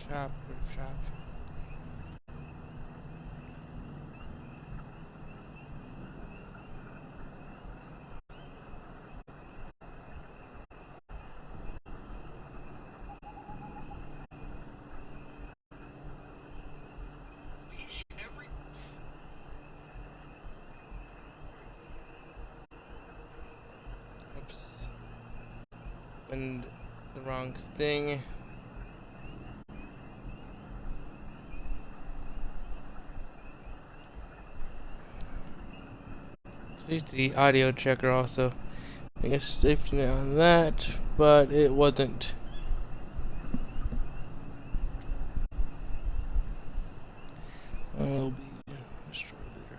shop, shop. Oops. And the wrong thing. Safety audio checker also. I guess safety net on that, but it wasn't. Will be destroyed later.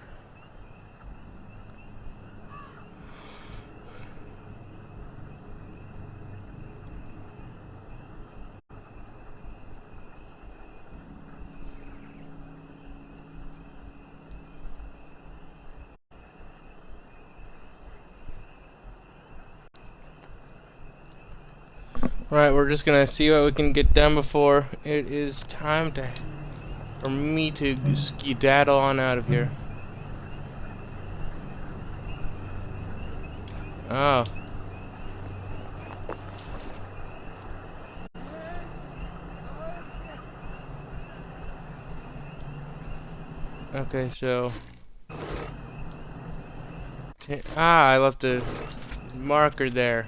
Right, we're just gonna see what we can get done before it is time for me to skedaddle on out of here. Oh. Okay, so I left a marker there.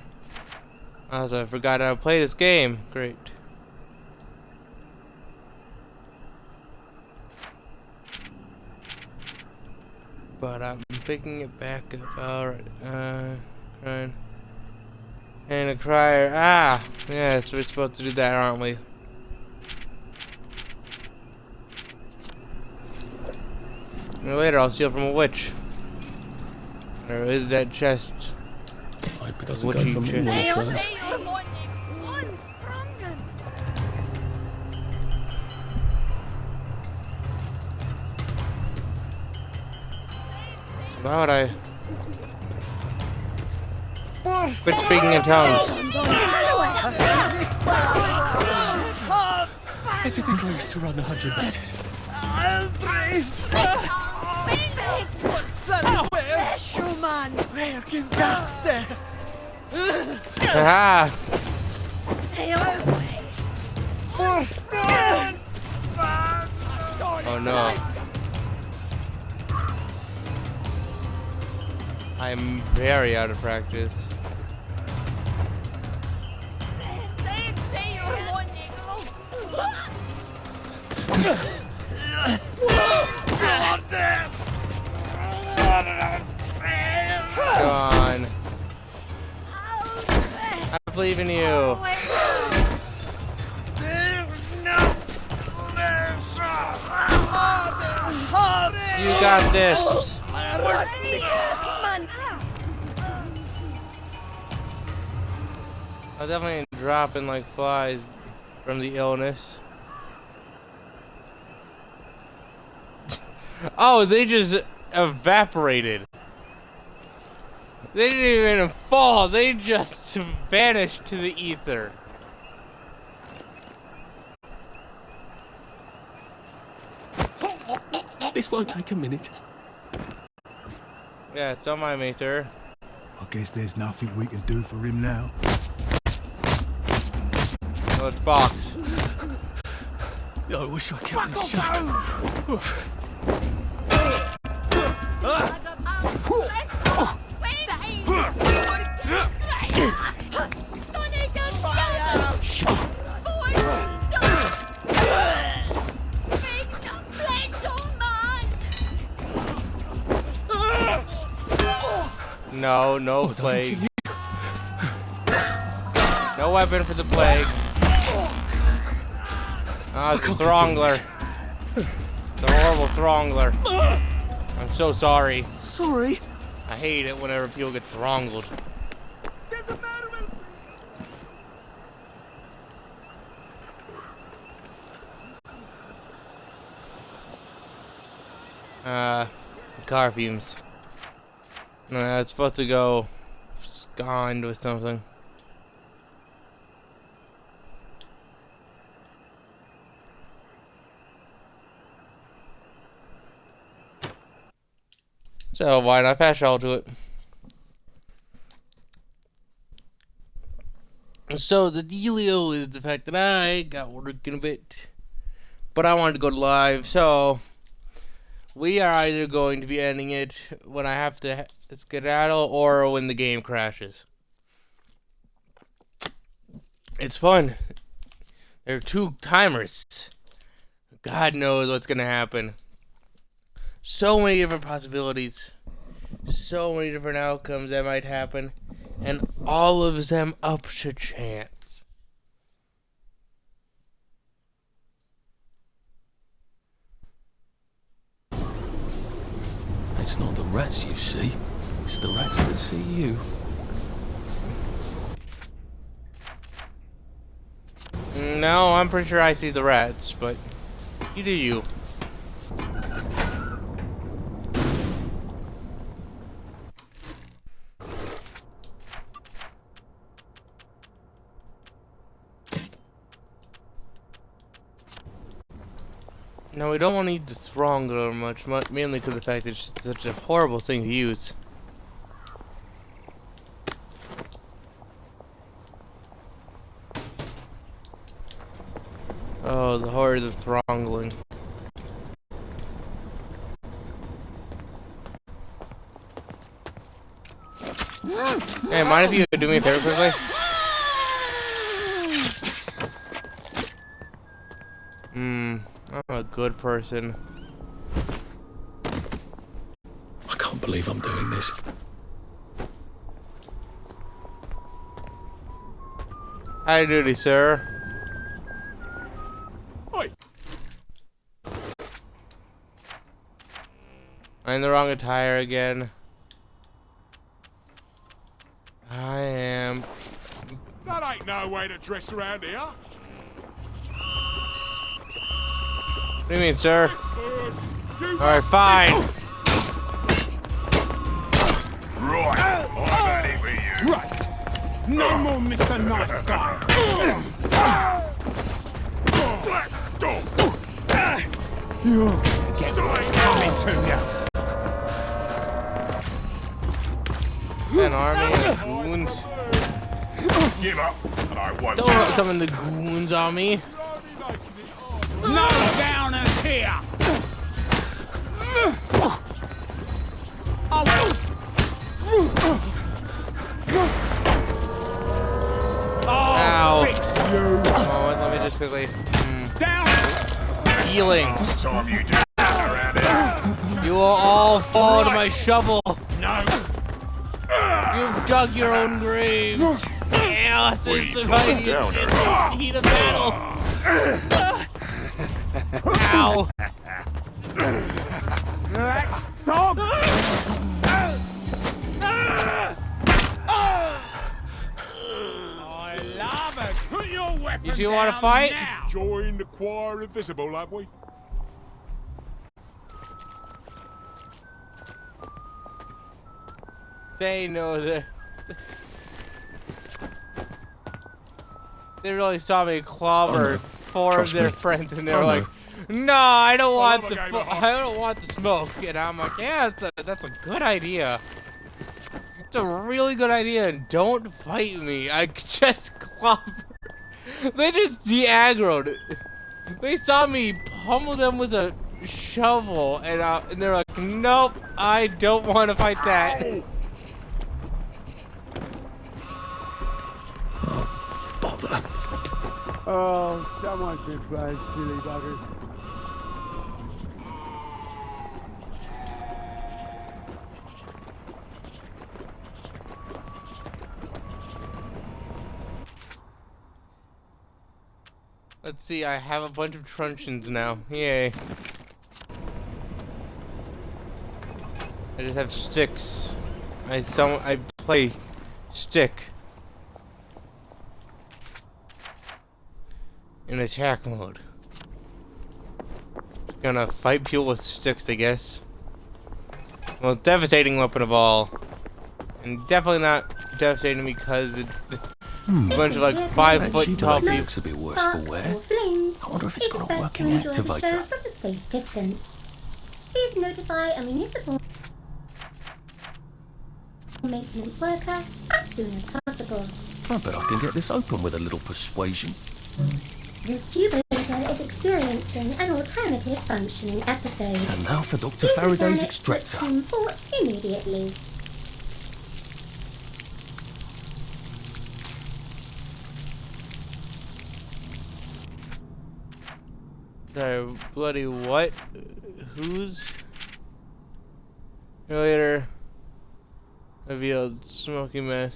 Also, I forgot how to play this game. Great. But I'm picking it back up. Alright. Trying. And a crier. Ah! Yes, we're supposed to do that, aren't we? And later, I'll steal from a witch. Or is that chest? I hope it doesn't go from all the turns. Why would I quit speaking in tongues? I didn't go used to run 100 meters. Haha! Oh no. I'm very out of practice. Go on. I believe in you. You got this. I'm definitely dropping like flies from the illness. Oh, they just evaporated. They didn't even fall, they just vanished to the ether. This won't take a minute. Yeah, don't mind me, sir. I guess there's nothing we can do for him now. Let's box. I wish I kept in shape. No, no plague. No weapon for the plague. Ah, it's a Throngler. It's a horrible Throngler. I'm so sorry. Sorry. I hate it whenever people get Throngled. Car fumes. It's supposed to go sconned with something. So why not fast travel to it? So the dealio is the fact that I got work in a bit, but I wanted to go live, so we are either going to be ending it when I have to skedaddle or when the game crashes. It's fun. There are 2 timers. God knows what's gonna happen. So many different possibilities. So many different outcomes that might happen. And all of them up to chance. It's not the rats you see. It's the rats that see you. No, I'm pretty sure I see the rats, but you do you. No, we don't want to use the Strangler much, mainly because of the fact that it's such a horrible thing to use. Oh, the horrors of throngling. Hey, mind if you do me a favor quickly? I'm a good person. I can't believe I'm doing this. High duty, sir. Oi! I'm in the wrong attire again. I am. That ain't no way to dress around here. What do you mean, sir? Alright, fine. Right, I'm ready with you. Right. No more Mr. Nice Guy. Black dog. You're get what's coming to you. An army of goons. Give up, and I won't. Don't summon the goons on me. No downers here. Ow. Fix you. Oh, let me just quickly. Down. Healing. It's time you do around here. You will all fall to my shovel. No. You've dug your own graves. Chaos is dividing in the heat of battle. Ow. Dog. I love it. Put your weapon You two wanna down fight? now. Join the choir invisible, have we? They know that. They really saw me clobber Oh, no. 4 Trust of their me. friends, and they were Oh, no. like, "No, I don't want love a the, game of I don't want the smoke." And I'm like, "Yeah, that's a good idea. It's a really good idea. And don't fight me. I just clobber." They just de-aggroed. They saw me pummel them with a shovel, and they're like, "Nope, I don't want to fight that." Bother. Oh, someone should play silly buggers. Let's see, I have a bunch of truncheons now. Yay. I just have sticks. I play stick in attack mode. Just gonna fight people with sticks, I guess. Well, devastating weapon of all. And definitely not devastating because it's a bunch of like 5 foot tall That people. looks a bit worse for wear. I wonder if it's got a working activator. From a safe distance. Please notify a municipal. maintenance worker as soon as possible. I bet I can get this open with a little persuasion. This tubator is experiencing an alternative functioning episode. And now for Dr. Please Faraday's return it to extractor. its home port immediately. Sorry, bloody what? Who's? Later. Revealed smoky mess.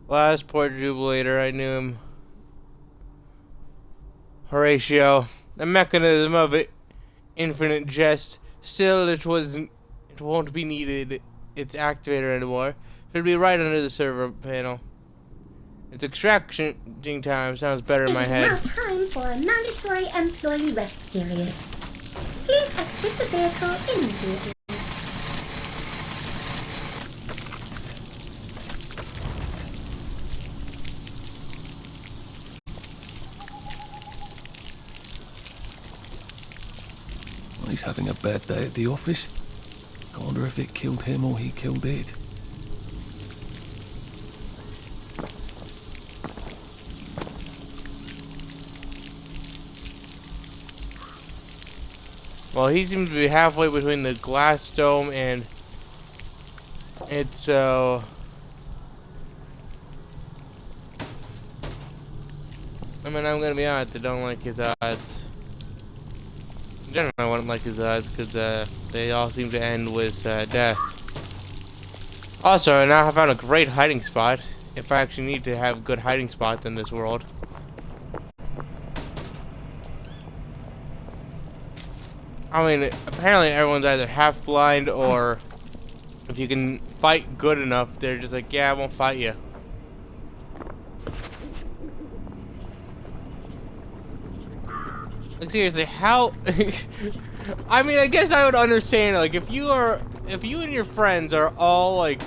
Last poor Jubilator, I knew him. Horatio, the mechanism of it, infinite jest. Still, it won't be needed. Its activator anymore. Should be right under the server panel. Its extraction time sounds better in my head. It is now time for a mandatory employee rest period. Please exit the vehicle immediately. Well, he's having a bad day at the office. I wonder if it killed him or he killed it. Well, he seems to be halfway between the glass dome and it's I mean, I'm gonna be honest, I don't like his odds. Generally, I wouldn't like his odds because they all seem to end with death. Also, now I found a great hiding spot. If I actually need to have good hiding spots in this world. I mean, apparently everyone's either half blind or if you can fight good enough, they're just like, yeah, I won't fight you. Like seriously, how? I mean, I guess I would understand. Like, if you and your friends are all like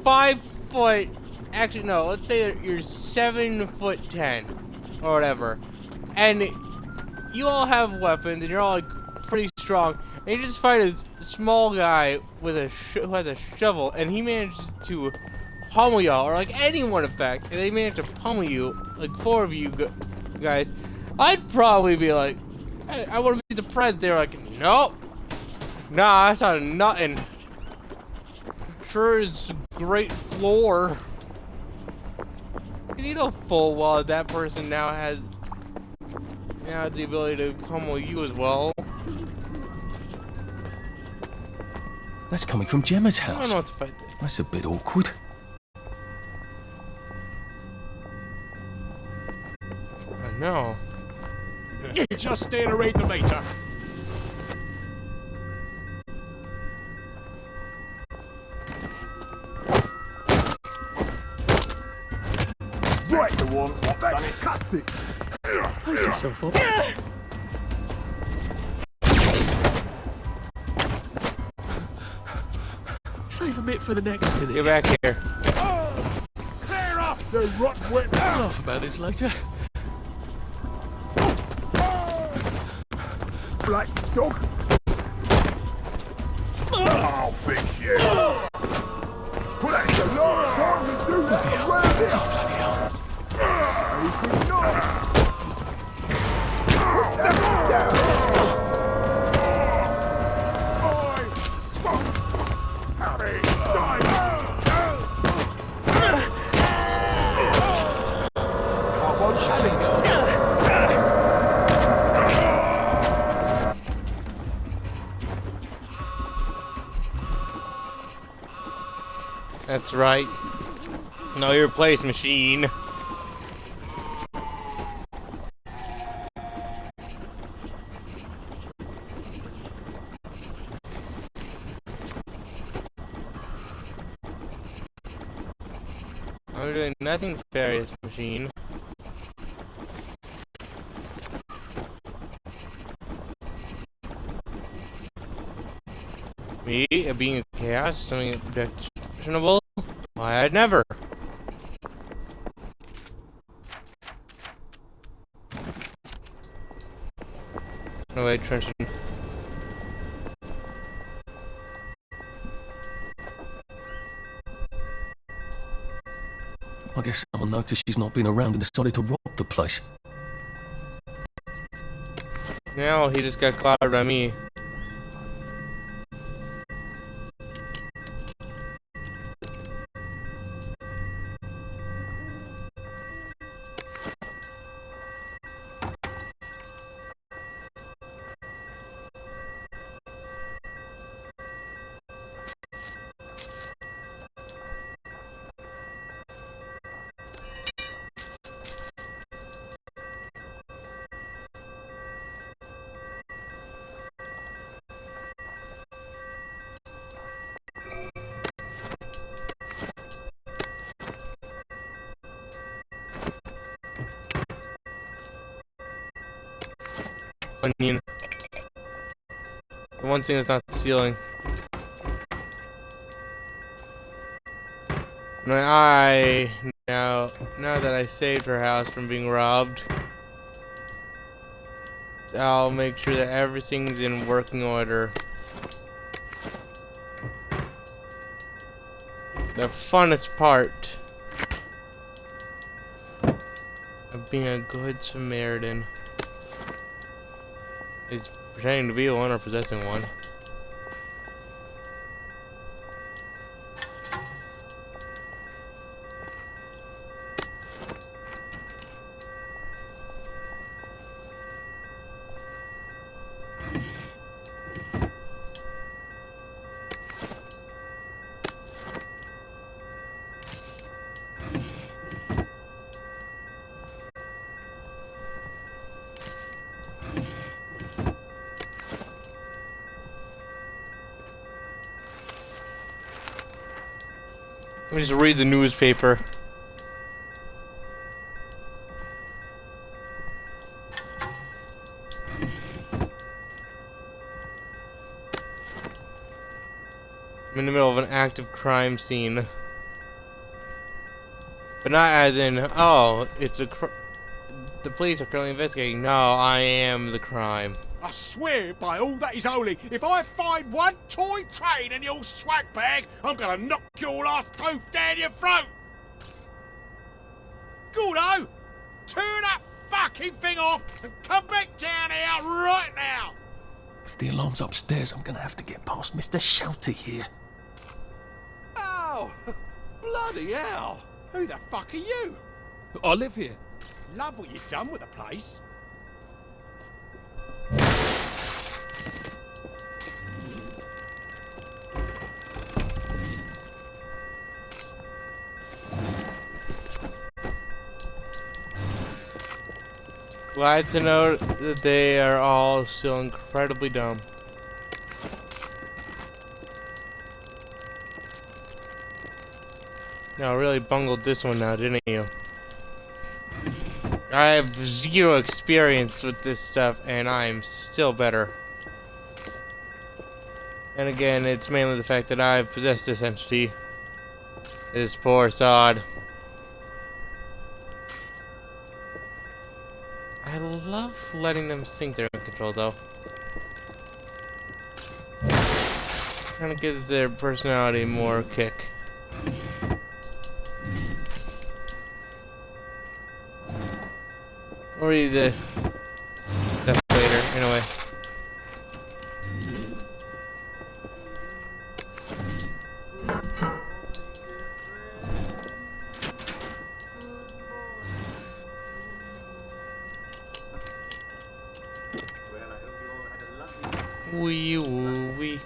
5 foot, actually no, let's say that you're 7'10" or whatever, and you all have weapons and you're all like pretty strong, and you just fight a small guy with who has a shovel, and he manages to pummel y'all, or like anyone in fact, and they manage to pummel you, like 4 of you guys. I'd probably be like, I wouldn't be surprised. They're like, nope, nah, that's not nothing. Sure is great floor. You know full well that person now has the ability to pummel you as well. That's coming from Gemma's I don't house. know what to fight this. That's a bit awkward. I know. Just stay to read the meter. Right, the one. What's done it? Cuts it. Pace yourself up. Save a bit for the next minute. Get back here. Clear off the rotten whip. We'll laugh about this later. Black dog. Oh, big shit. Well, that's a long time to do that around here. Bloody hell. You could not. Put that down. Oi, fuck. Harry, die. I won't have it. That's right. Know your place, machine. I'm doing nothing nefarious, machine. Me, being a chaos, something objectionable? Why, I'd never. No way, Trenton. I guess someone noticed she's not been around and decided to rob the place. Now he just got clobbered by me. Onion. The one thing that's not stealing. Now that I saved her house from being robbed, I'll make sure that everything's in working order. The funnest part of being a good Samaritan is pretending to be one or possessing one. Let me just read the newspaper. I'm in the middle of an active crime scene. But not as in, oh, it's a the police are currently investigating. No, I am the crime. I swear by all that is holy, if I find one toy train in your swag bag, I'm gonna knock your last tooth down your throat! Gordo! Turn that fucking thing off and come back down here right now! If the alarm's upstairs, I'm gonna have to get past Mr. Shouty here. Oh! Bloody hell! Who the fuck are you? I live here. Love what you've done with the place. Glad to know that they are all still incredibly dumb. No, really bungled this one now, didn't you? I have zero experience with this stuff, and I'm still better. And again, it's mainly the fact that I've possessed this entity. This poor sod. I love letting them think they're in control, though. Kind of gives their personality more kick. Or the stuff later, anyway. Wee woo wee.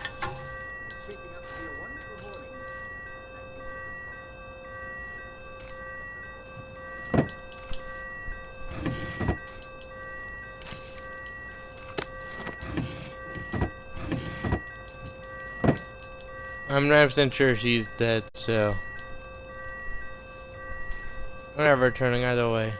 I'm 90% sure she's dead, so I'm never returning either way.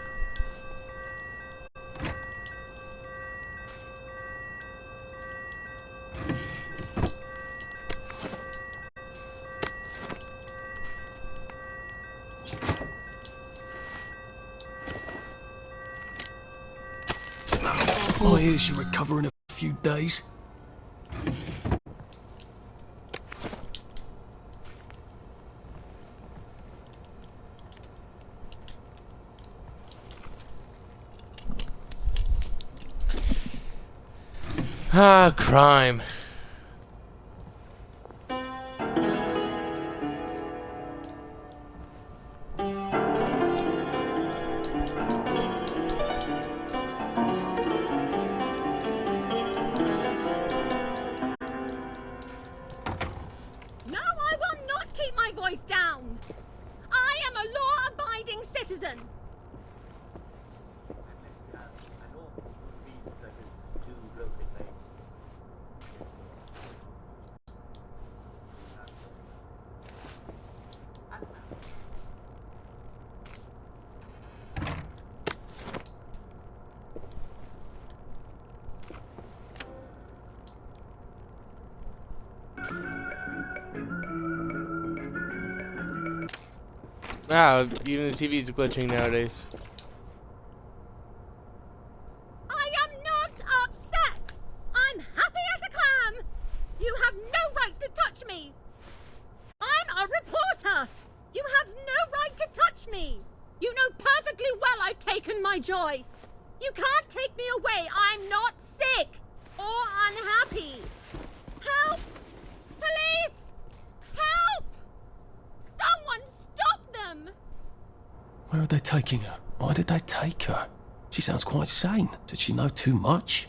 Oh, I hear she'll recover in a few days. Ah, crime. No, I will not keep my voice down. I am a law-abiding citizen. Wow, even the TV's glitching nowadays. I am not upset. I'm happy as a clam. You have no right to touch me. I'm a reporter. You have no right to touch me. You know perfectly well I've taken my joy. You can't take me away. I'm not sick or unhappy. Help! Police! Help! Someone stop them! Where are they taking her? Why did they take her? She sounds quite sane. Did she know too much?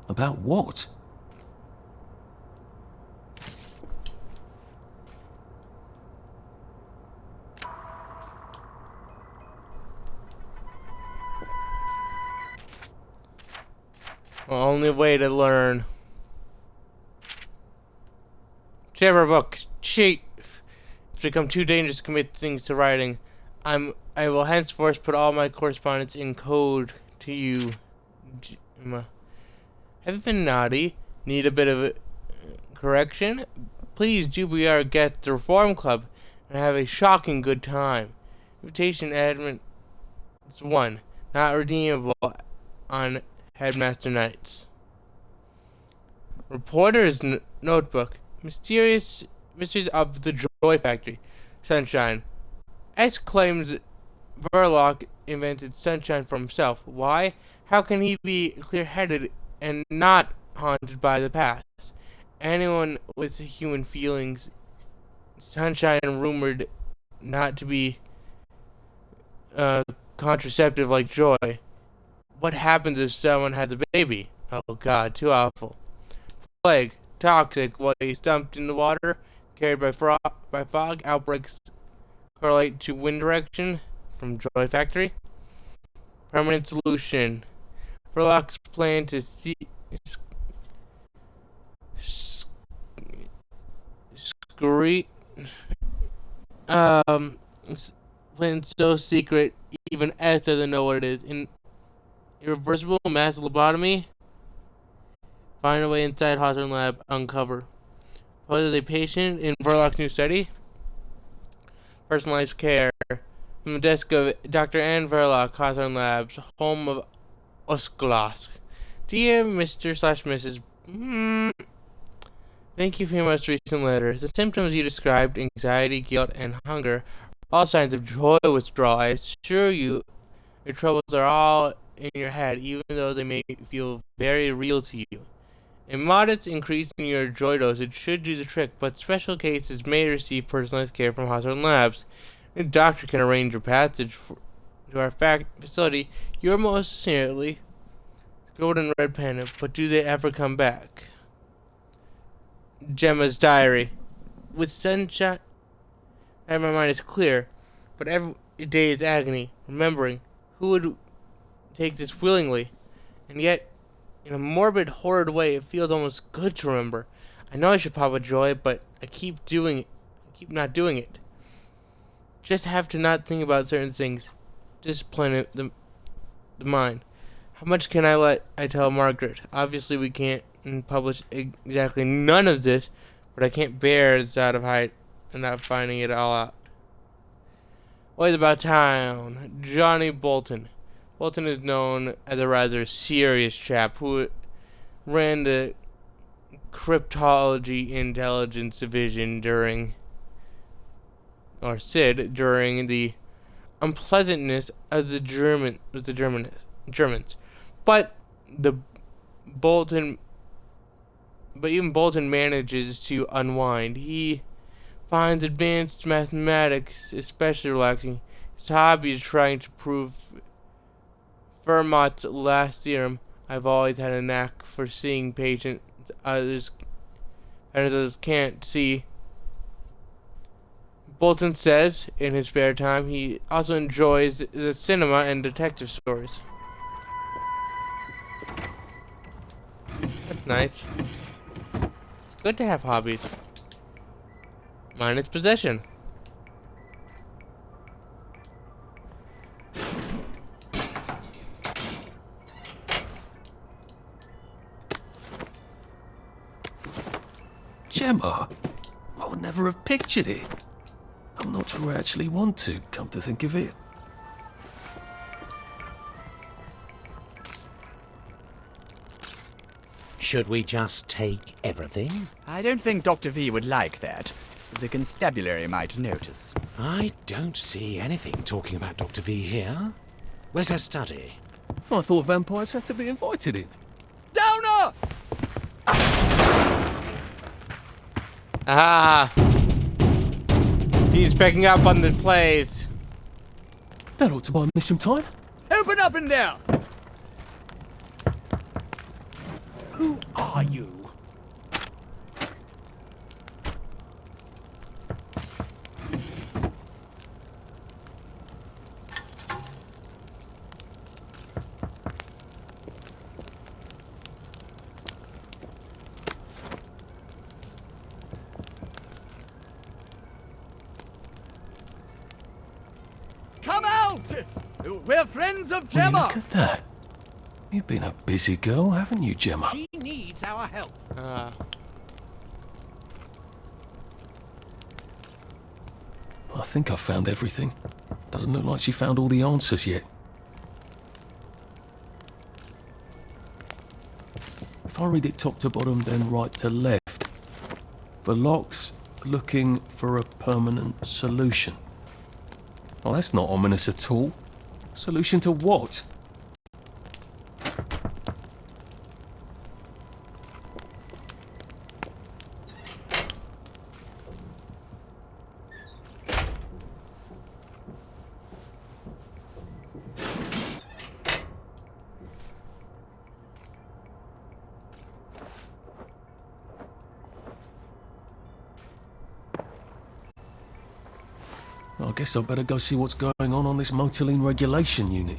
About what? Only way to learn. Whichever book. Cheat. It's become too dangerous to commit things to writing. I will henceforth put all my correspondence in code to you. Have you been naughty? Need a bit of a correction? Please do be our guest at the Reform Club and have a shocking good time. Invitation admin 1. Not redeemable on Headmaster Nights. Reporter's notebook. Mysteries of the Joy Factory. Sunshine. S claims Verloc invented sunshine for himself. Why? How can he be clear-headed and not haunted by the past? Anyone with human feelings. Sunshine rumored not to be contraceptive like joy. What happens if someone has a baby? Oh god, too awful. Plague. Toxic. Waste dumped in the water. Carried by fog. Outbreaks correlate to wind direction from Joy Factory. Permanent solution. Verloc's plan to plan's so secret even S doesn't know what it is. Irreversible mass lobotomy. Find a way inside Hawthorne Lab. Uncover. Poses a patient in Verloc's new study. Personalized care. From the desk of Dr. Anne Verloc, Hawthorne Labs, home of Osklosk. Dear Mr./Mrs. Thank you for your most recent letter. The symptoms you described, anxiety, guilt, and hunger, all signs of joy withdrawal. I assure you, your troubles are all in your head, even though they may feel very real to you. A modest increase in your joy dosage should do the trick, but special cases may receive personalized care from Hawthorne Labs. Your doctor can arrange your passage to our facility. Yours most sincerely, Golden Red Panda. But do they ever come back? Gemma's diary. With sunshine, my mind is clear, but every day is agony. Remembering who would take this willingly, and yet, in a morbid, horrid way, it feels almost good to remember. I know I should pop a joy, but I keep not doing it. Just have to not think about certain things. Discipline the mind. How much can I tell Margaret? Obviously we can't publish exactly none of this, but I can't bear the thought of not finding it all out. What is about town? Johnny Bolton. Bolton is known as a rather serious chap who ran the Cryptology Intelligence Division during the unpleasantness of the Germans. But the Bolton but even Bolton manages to unwind. He finds advanced mathematics especially relaxing. His hobby is trying to prove Fermat's last theorem. I've always had a knack for seeing patients others can't see. Bolton says in his spare time he also enjoys the cinema and detective stories. That's nice. It's good to have hobbies. Minus possession. Gemma? I would never have pictured it. I'm not sure I actually want to, come to think of it. Should we just take everything? I don't think Dr. V would like that. The constabulary might notice. I don't see anything talking about Dr. V here. Where's her study? I thought vampires had to be invited in. Downer! Ah! He's picking up on the plays. That ought to buy me some time. Open up in there! Who are you? Come out! We're friends of Will you Gemma! look at that. You've been a busy girl, haven't you, Gemma? She needs our help. I think I've found everything. Doesn't look like she found all the answers yet. If I read it top to bottom, then right to left. For locks, looking for a permanent solution. Oh, that's not ominous at all. Solution to what? I guess I'd better go see what's going on this motoline regulation unit.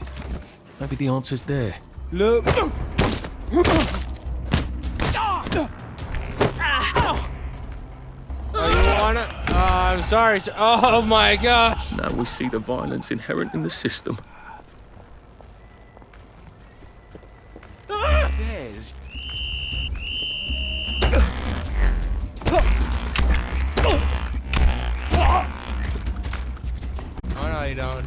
Maybe the answer's there. Look. Oh, you wanna? I'm sorry. Oh my gosh. Now we see the violence inherent in the system. There's... Oh no, you don't.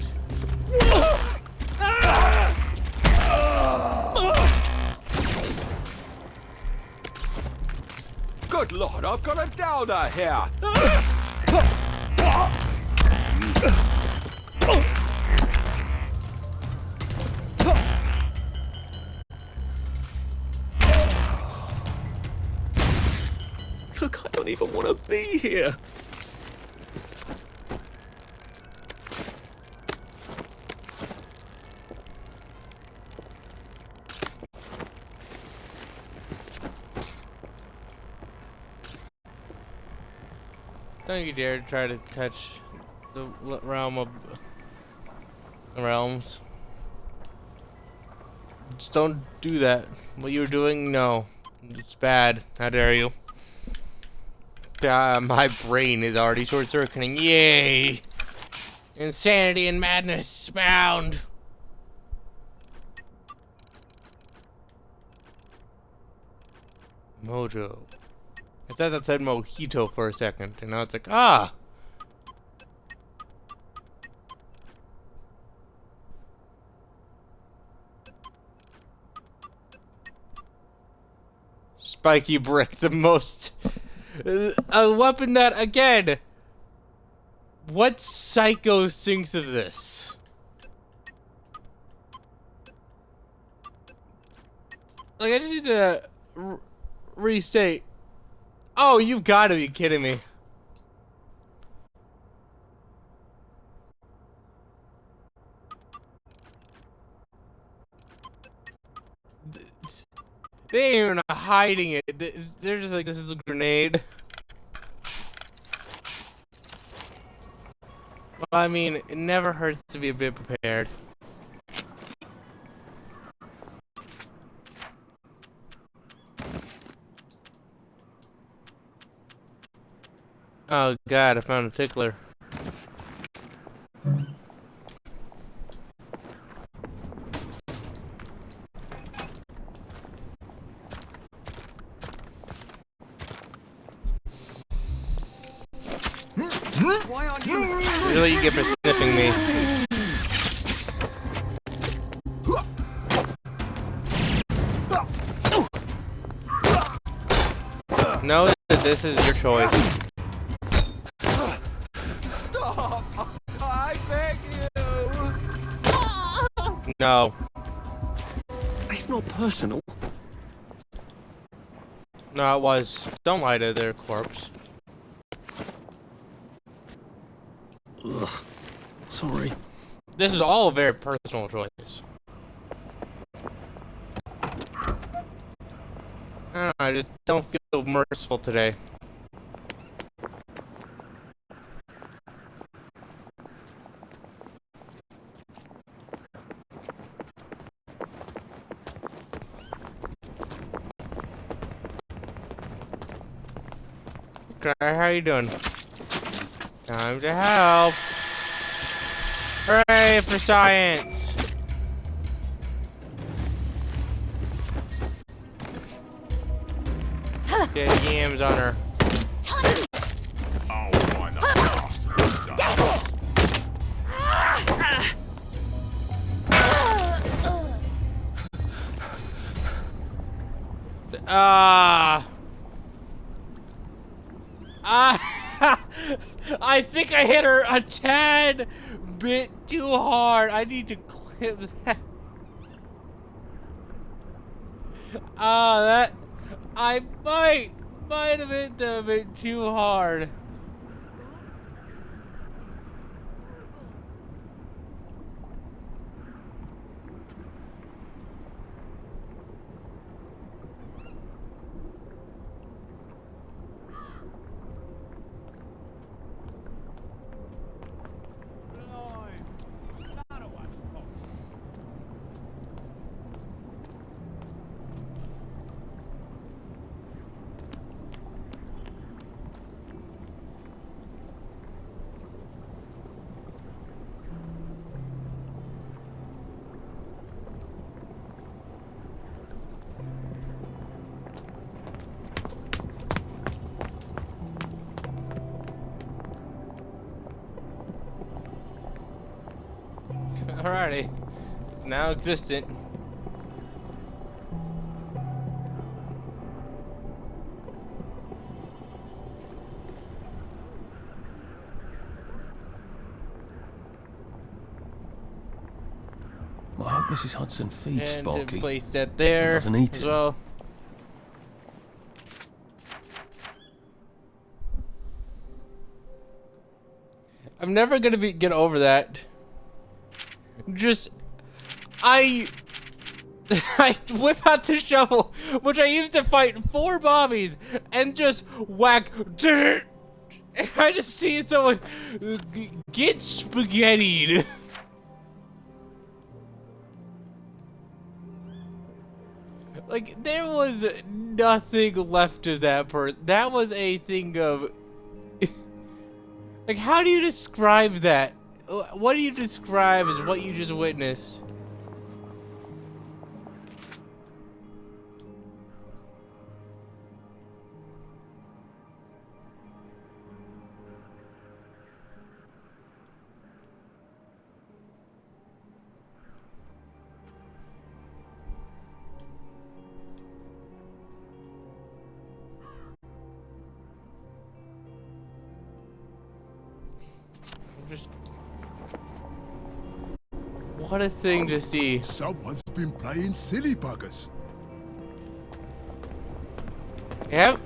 Good Lord, I've got a downer here! Look, I don't even want to be here. Don't you dare try to touch the realm of realms. Just don't do that. What you're doing, no. It's bad. How dare you? My brain is already short-circuiting. Yay! Insanity and madness bound. Mojo. I thought that said mojito for a second, and now it's like, ah! Spiky brick, the most... a weapon that, again... What psycho thinks of this? Like, I just need to restate. Oh, you've got to be kidding me. They ain't even hiding it. They're just like, this is a grenade. Well, I mean, it never hurts to be a bit prepared. Oh god, I found a tickler. Why aren't you? This is what you get for sniffing me. Know that this is your choice. Stop! I beg you! No. It's not personal. No, it was. Don't lie to their corpse. Ugh. Sorry. This is all a very personal choice. I don't know, I just don't feel merciful today. Okay, how you doing? Time to help. Hooray for science. Get yams on her. Oh, why not? Bastard. I think I hit her a tad bit too hard. I need to clip that. That I might have hit them a bit too hard. Alrighty, it's now existent. I hope Mrs. Hudson feeds And Sparky. place that there Doesn't eat as it. well. I'm never gonna get over that. Just, I whip out the shovel, which I used to fight 4 Bobbies, and just whack. And I just see someone get spaghettied. Like, there was nothing left of that person. That was a thing of... Like, how do you describe that? What do you describe as what you just witnessed? Just... What a thing to see. Someone's been playing silly buggers. Yep.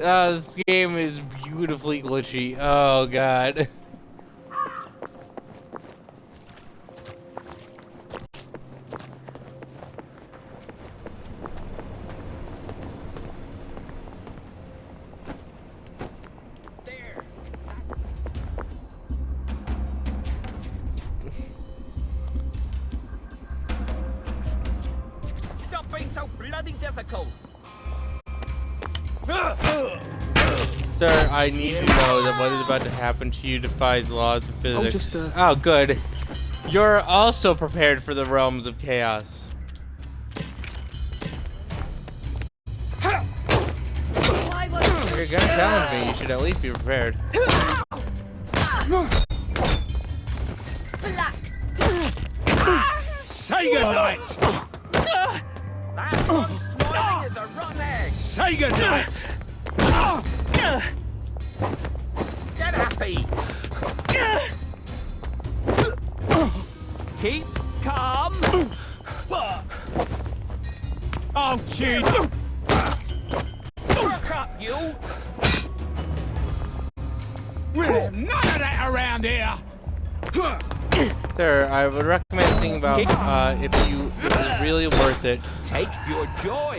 This game is beautifully glitchy. Oh god. Stop being so bloody difficult. Sir, I need to know that what is about to happen to you defies the laws of physics. just, Oh, good. You're also prepared for the realms of chaos. If you're gonna challenge me, you should at least be prepared. Say goodnight! That one smiling is a rotten egg! Say goodnight! Get happy! Keep calm! Oh, kid! Work up, you! We'll have none of that around here! Sir, I would recommend thinking about if it's really worth it. Take your joy!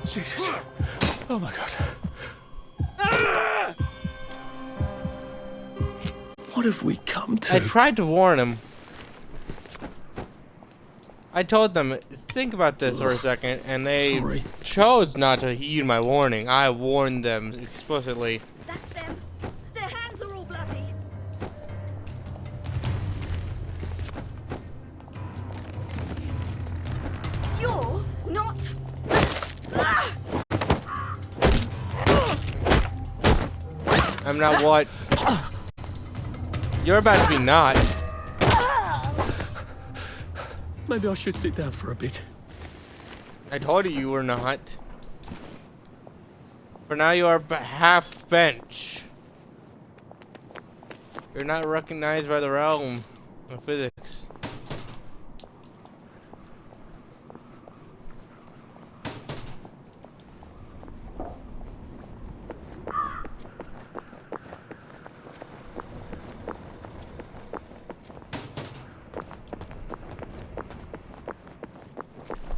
Jesus. Oh my god. What have we come to? I tried to warn him. I told them, think about this for a second, and they Sorry. chose not to heed my warning. I warned them explicitly. That's them. Their hands are all bloody. You're not. I'm not what? You're about to be not. Maybe I should sit down for a bit. I told you you were not. For now you are half bench. You're not recognized by the realm of physics.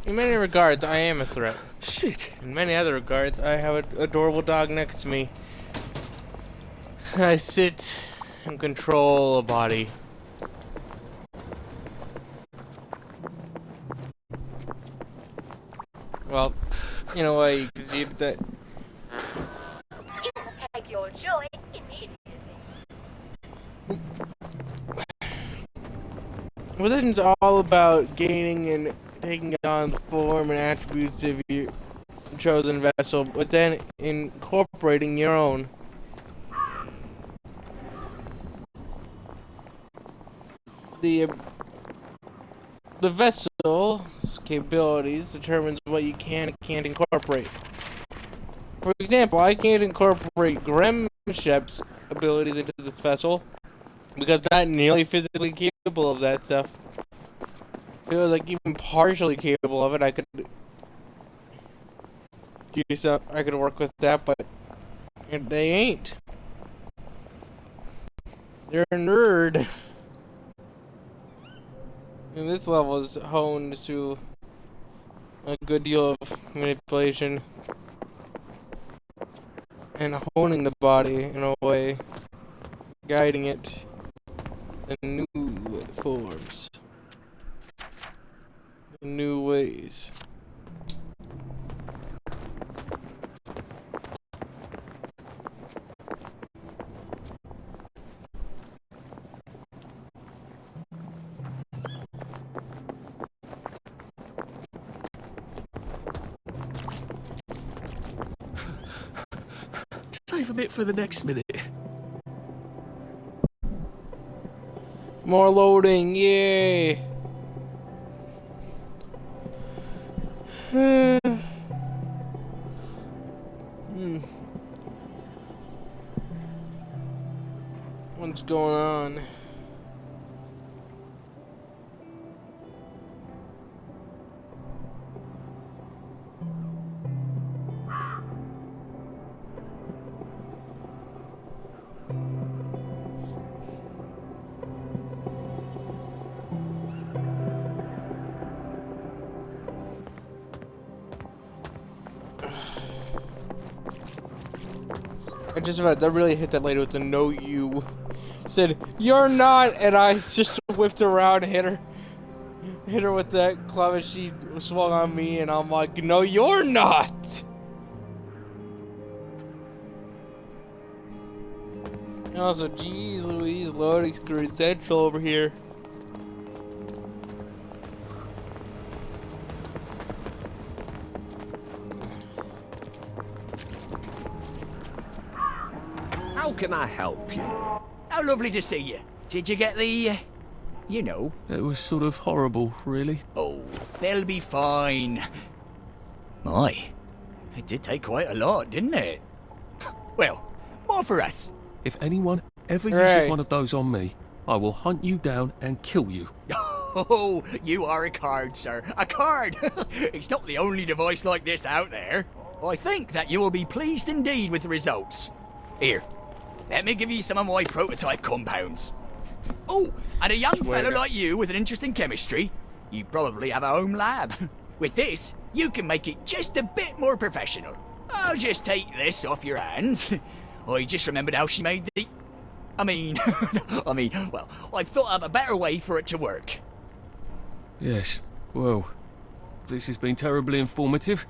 In many regards, I am a threat. Shit. In many other regards, I have an adorable dog next to me. I sit and control a body. Well, in a way, you can see that. Take your joy immediately. Religion's all about gaining and taking on the form and attributes of your chosen vessel, but then incorporating your own. The vessel's capabilities determines what you can and can't incorporate. For example, I can't incorporate Grimshep's abilities into this vessel because I'm not nearly physically capable of that stuff. If it was like even partially capable of it, I could use I could work with that, but they ain't. They're a nerd. And this level is honed to a good deal of manipulation and honing the body in a way, guiding it in new forms, in new ways. Save a bit for the next minute. More loading, yay! What's going on? just about that really hit that lady with the no you. Said, "You're not," and I just whipped around and hit her with that club, and she swung on me, and I'm like, "No, you're not." Also, geez Louise, loading screen central over here. How can I help you? How lovely to see you. Did you get the, you know? It was sort of horrible, really. Oh, they'll be fine. My, it did take quite a lot, didn't it? Well, more for us. If anyone ever Right. uses one of those on me, I will hunt you down and kill you. Oh, you are a card, sir. A card! It's not the only device like this out there. I think that you will be pleased indeed with the results. Here, let me give you some of my prototype compounds. Oh, and a young fellow like you with an interest in chemistry, you probably have a home lab. With this, you can make it just a bit more professional. I'll just take this off your hands. I just remembered how she made the... I mean, well, I've thought of a better way for it to work. Yes, well, this has been terribly informative.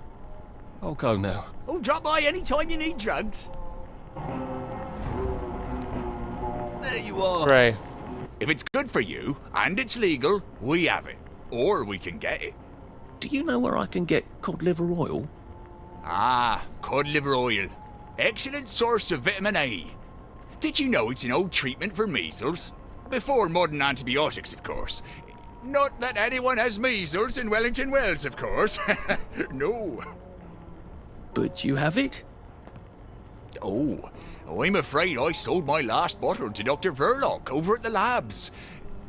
I'll go now. Oh, drop by any time you need drugs. There you are. Right. If it's good for you, and it's legal, we have it. Or we can get it. Do you know where I can get cod liver oil? Ah, cod liver oil. Excellent source of vitamin A. Did you know it's an old treatment for measles? Before modern antibiotics, of course. Not that anyone has measles in Wellington Wells, of course. No. But you have it? Oh, I'm afraid I sold my last bottle to Dr. Verloc over at the labs.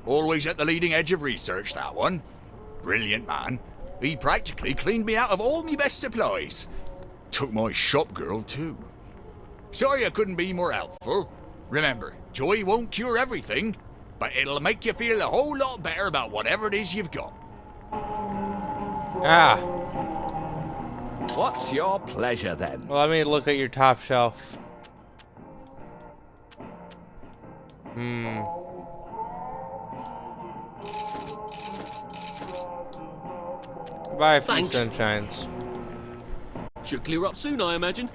Always at the leading edge of research, that one. Brilliant man. He practically cleaned me out of all my best supplies. Took my shop girl, too. Sorry I couldn't be more helpful. Remember, joy won't cure everything, but it'll make you feel a whole lot better about whatever it is you've got. Ah. What's your pleasure then? Well, let me look at your top shelf. Goodbye, few Thanks. sunshines. Should clear up soon, I imagine.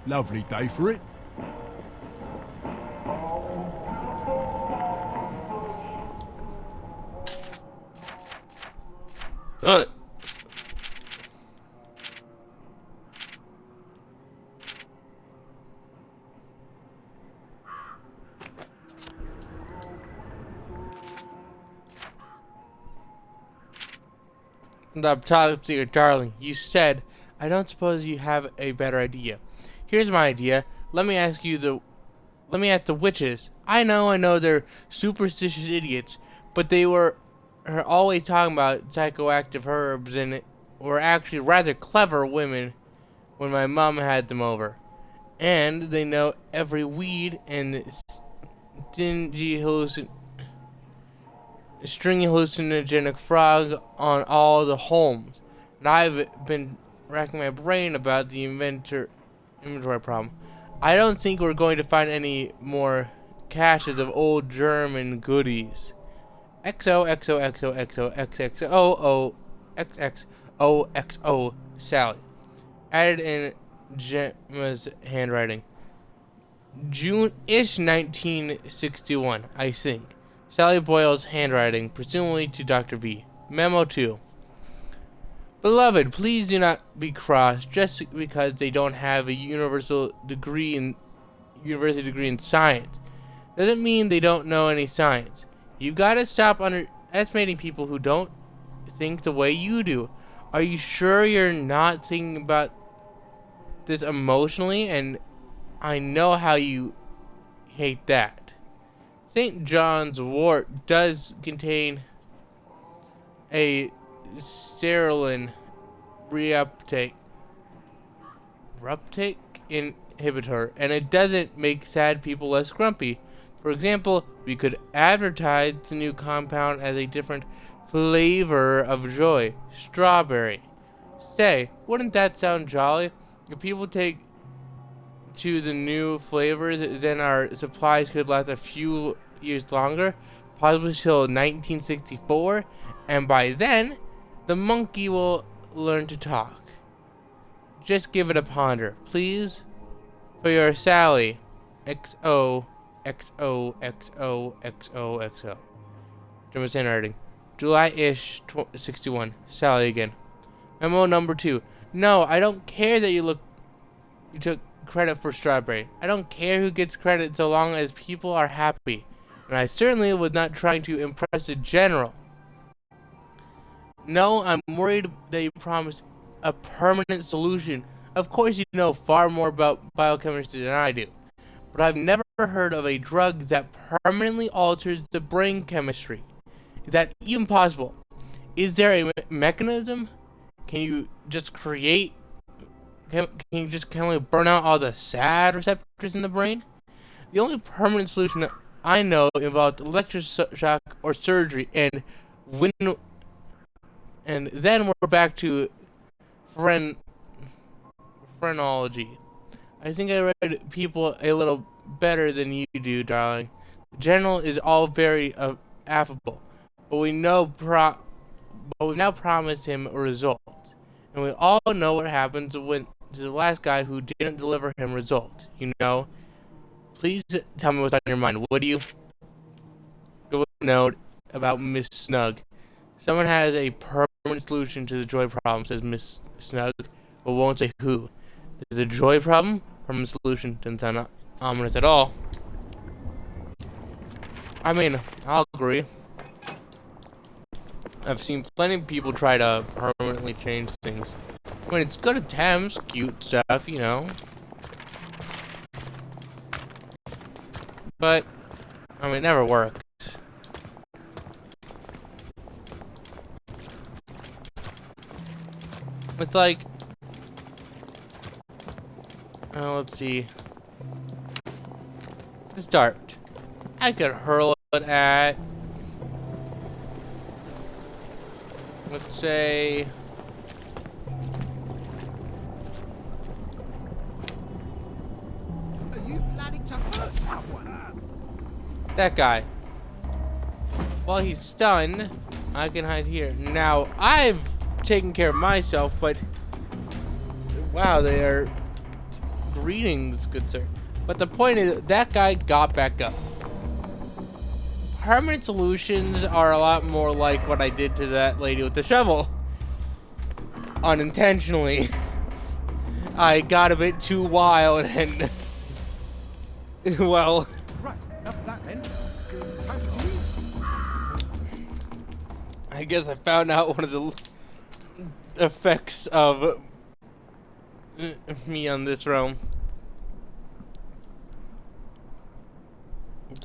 Lovely day for it. Stop talking to your darling. You said, I don't suppose you have a better idea. Here's my idea. Let me ask the witches. I know they're superstitious idiots, but they were always talking about psychoactive herbs and were actually rather clever women when my mom had them over. And they know every weed and stringy hallucinogenic frog on all the homes. And I've been racking my brain about the inventory problem. I don't think we're going to find any more caches of old German goodies. XOXOXOXXOXXOXO Sally. Added in Gemma's handwriting. June-ish 1961, I think. Sally Boyle's handwriting, presumably to Dr. V. Memo 2. Beloved, please do not be cross just because they don't have a university degree in science. Doesn't mean they don't know any science. You've got to stop underestimating people who don't think the way you do. Are you sure you're not thinking about this emotionally? And I know how you hate that. St. John's wort does contain a serolin reuptake inhibitor, and it doesn't make sad people less grumpy. For example, we could advertise the new compound as a different flavor of joy, strawberry. Say, wouldn't that sound jolly? If people take to the new flavors, then our supplies could last a few years longer, possibly till 1964, and by then, the monkey will learn to talk. Just give it a ponder, please. For your Sally. XO, XO, XO, XO, XO. German handwriting. July-ish 61. Sally again. Memo number 2. No, I don't care that you took credit for Strawberry. I don't care who gets credit so long as people are happy. And I certainly was not trying to impress the general. No, I'm worried that you promised a permanent solution. Of course you know far more about biochemistry than I do. But I've never heard of a drug that permanently alters the brain chemistry. Is that even possible? Is there a mechanism? Can you just create... Can you just kind of burn out all the SAD receptors in the brain? The only permanent solution that I know involved electroshock or surgery, and then we're back to phrenology. I think I read people a little better than you do, darling. The general is all very affable, but we've now promised him a result, and we all know what happens when to the last guy who didn't deliver him result. You know. Please tell me what's on your mind. Would you? Go with a note about Miss Snug. Someone has a permanent solution to the joy problem, says Miss Snug, but won't say who. Is the joy problem? Permanent solution doesn't sound ominous at all. I mean, I'll agree. I've seen plenty of people try to permanently change things. I mean, it's good attempts, cute stuff, you know. But, I mean, it never works. It's like... let's see. This dart. I could hurl it at... let's say... Are you planning to hurt someone? That guy. While he's stunned, I can hide here. Now, I've taken care of myself, but... wow, they are... greetings, good sir. But the point is, that guy got back up. Permanent solutions are a lot more like what I did to that lady with the shovel. Unintentionally. I got a bit too wild and... well... Right, enough of that then. Time to leave. I guess I found out one of the effects of me on this realm.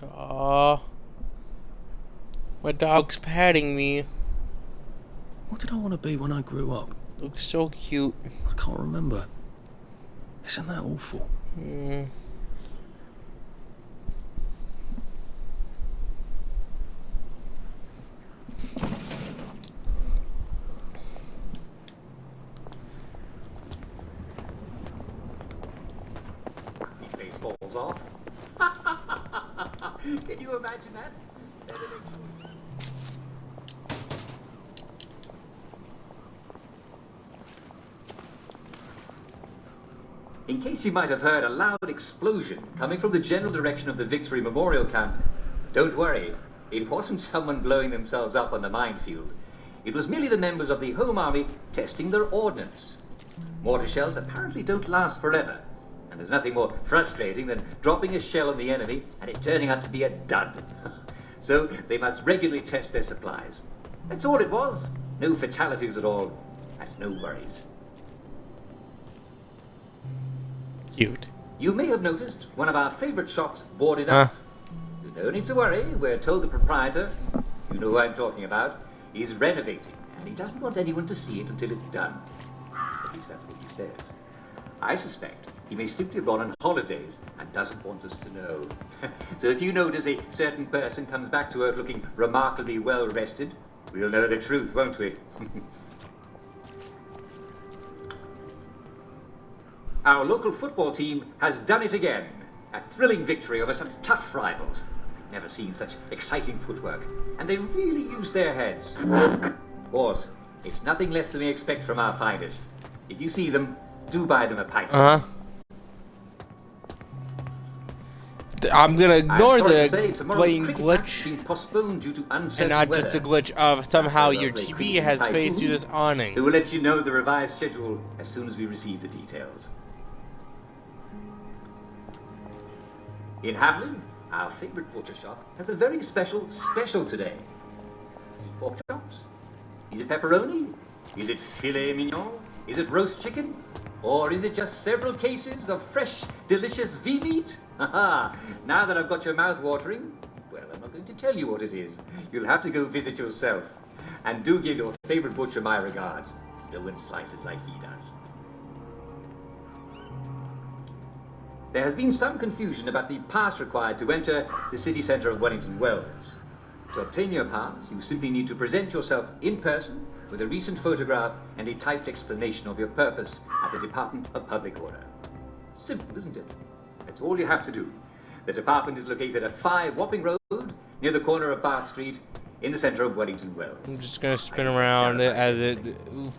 Aww. My dog's patting me. What did I want to be when I grew up? Looks so cute. I can't remember. Isn't that awful? Face falls off. Can you imagine that? In case you might have heard a loud explosion coming from the general direction of the Victory Memorial Camp, don't worry, it wasn't someone blowing themselves up on the minefield. It was merely the members of the Home Army testing their ordnance. Mortar shells apparently don't last forever, and there's nothing more frustrating than dropping a shell on the enemy and it turning out to be a dud. So they must regularly test their supplies. That's all it was. No fatalities at all. That's no worries. Cute. You may have noticed one of our favorite shops boarded up. No need to worry. We're told the proprietor, you know who I'm talking about, is renovating, and he doesn't want anyone to see it until it's done. At least that's what he says. I suspect he may simply have gone on holidays and doesn't want us to know. So if you notice a certain person comes back to Earth looking remarkably well rested, we'll know the truth, won't we? Our local football team has done it again. A thrilling victory over some tough rivals. Never seen such exciting footwork. And they really used their heads. Of course, it's nothing less than we expect from our finest. If you see them, do buy them a pint. I'm gonna ignore the playing been glitch, postponed due to uncertain and not weather. just a glitch of somehow We'll your play TV Crimson has Typhoon. faced you this awning. We will let you know the revised schedule as soon as we receive the details. In Hamlin, our favorite butcher shop has a very special today. Is it pork chops? Is it pepperoni? Is it filet mignon? Is it roast chicken? Or is it just several cases of fresh, delicious V-meat? Haha! Now that I've got your mouth watering, well, I'm not going to tell you what it is. You'll have to go visit yourself. And do give your favorite butcher my regards. No one slices like he does. There has been some confusion about the pass required to enter the city centre of Wellington Wells. To obtain your pass, you simply need to present yourself in person with a recent photograph and a typed explanation of your purpose at the Department of Public Order. Simple, isn't it? That's all you have to do. The department is located at 5 Wapping Road, near the corner of Bath Street, in the centre of Wellington Wells. I'm just gonna spin around it as it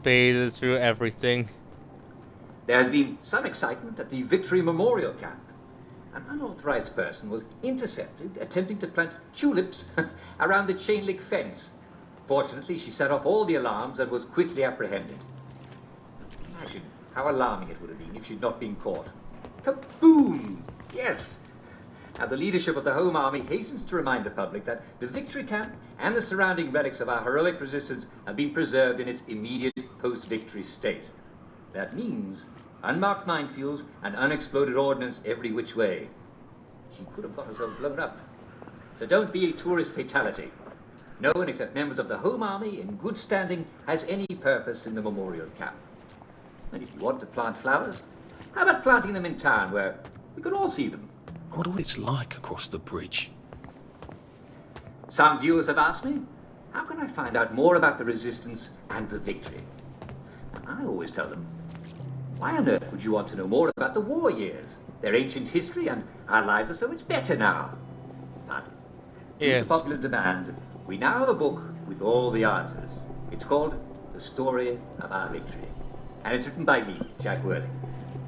phases through everything. There has been some excitement at the Victory Memorial Camp. An unauthorized person was intercepted attempting to plant tulips around the chain link fence. Fortunately, she set off all the alarms and was quickly apprehended. Imagine how alarming it would have been if she'd not been caught. Kaboom! Yes. Now, the leadership of the Home Army hastens to remind the public that the Victory Camp and the surrounding relics of our heroic resistance have been preserved in its immediate post-victory state. That means unmarked minefields and unexploded ordnance every which way. She could have got herself blown up. So don't be a tourist fatality. No one except members of the Home Army in good standing has any purpose in the memorial camp. And if you want to plant flowers, how about planting them in town where we can all see them? I wonder what it's like across the bridge. Some viewers have asked me, how can I find out more about the resistance and the victory? And I always tell them, why on earth would you want to know more about the war years, their ancient history, and our lives are so much better now? But, due to popular demand, we now have a book with all the answers. It's called The Story of Our Victory. And it's written by me, Jack Worthing.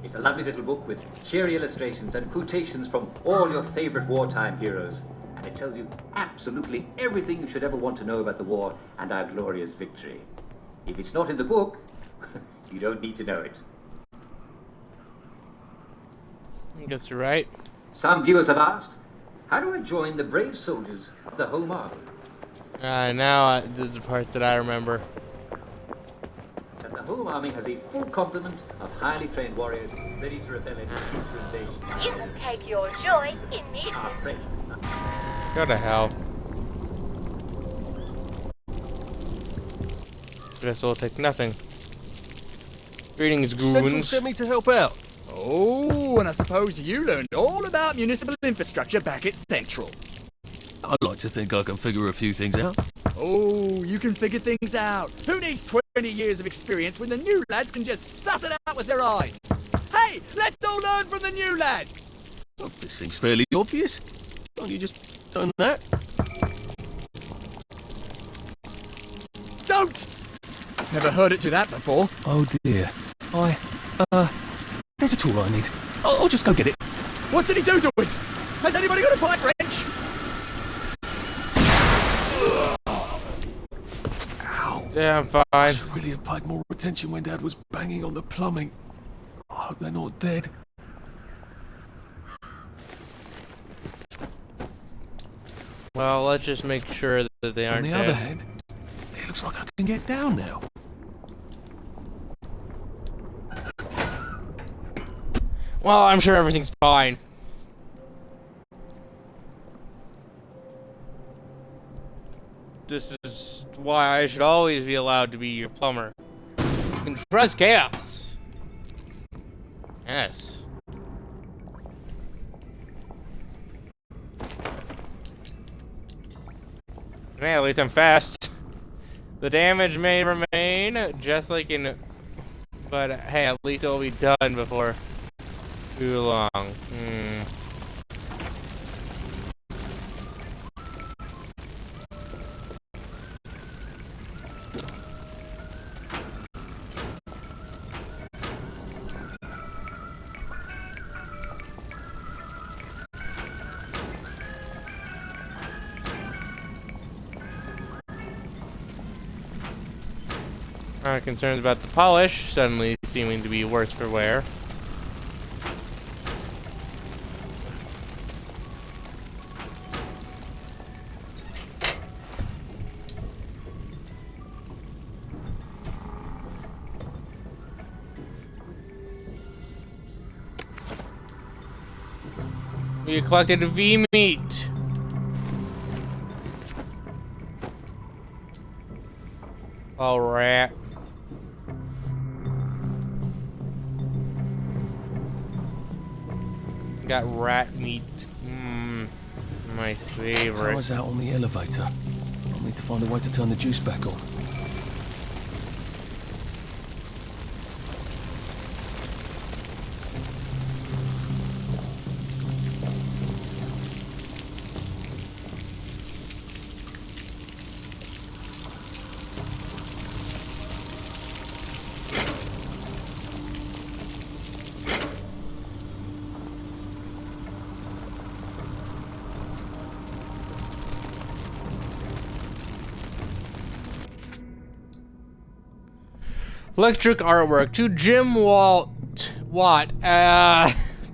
It's a lovely little book with cheery illustrations and quotations from all your favorite wartime heroes. And it tells you absolutely everything you should ever want to know about the war and our glorious victory. If it's not in the book, you don't need to know it. I guess you're right. Some viewers have asked, how do I join the brave soldiers of the Home Army? Now this is the part that I remember. And the Home Army has a full complement of highly trained warriors ready to repel any future invasion. You can take your joy in this. Our friends. Go to hell. This will take nothing. Greetings, Central goons. sent me to help out. Oh, and I suppose you learned all about municipal infrastructure back at Central. I'd like to think I can figure a few things out. Oh, you can figure things out. Who needs 20 years of experience when the new lads can just suss it out with their eyes? Hey, let's all learn from the new lad. Well, this seems fairly obvious. Can't you just done that? Don't! Never heard it do that before. Oh dear. There's a tool I need. I'll just go get it. What did he do to it? Has anybody got a pipe wrench? Ow. Yeah, I'm fine. I should really have paid more attention when Dad was banging on the plumbing. I hope they're not dead. Well, let's just make sure that they aren't On the dead. other hand, it looks like I can get down now. Well, I'm sure everything's fine. This is why I should always be allowed to be your plumber. Confront chaos. Yes. Hey, at least I'm fast. The damage may remain, just like in... But hey, at least it'll be done before Too long. Our concerns about the polish suddenly seeming to be worse for wear. We collected V meat. All right. Got rat meat. My favorite. Power's out on the elevator. I'll need to find a way to turn the juice back on. Electric artwork to Jim Watt.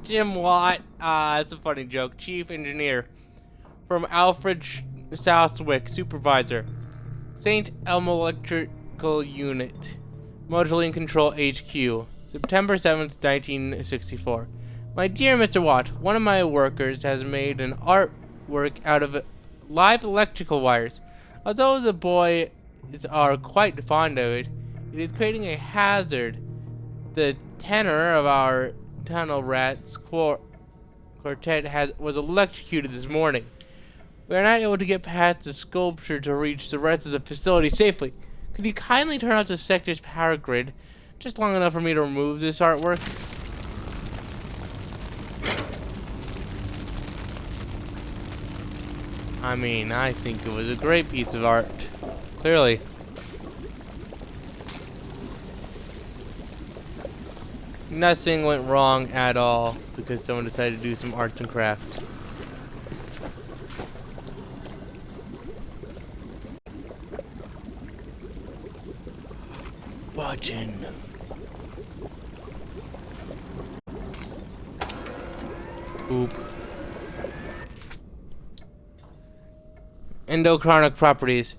Jim Watt. It's a funny joke. Chief engineer. From Alfred Southwick, supervisor. St. Elmo Electrical Unit. Modeling Control HQ. September 7th, 1964. My dear Mr. Watt, one of my workers has made an artwork out of live electrical wires. Although the boys are quite fond of it, it is creating a hazard. The tenor of our tunnel rats quartet was electrocuted this morning. We are not able to get past the sculpture to reach the rest of the facility safely. Could you kindly turn off the sector's power grid just long enough for me to remove this artwork? I mean, I think it was a great piece of art. Clearly. Nothing went wrong at all because someone decided to do some arts and crafts. Button. Oop. Endochronic properties.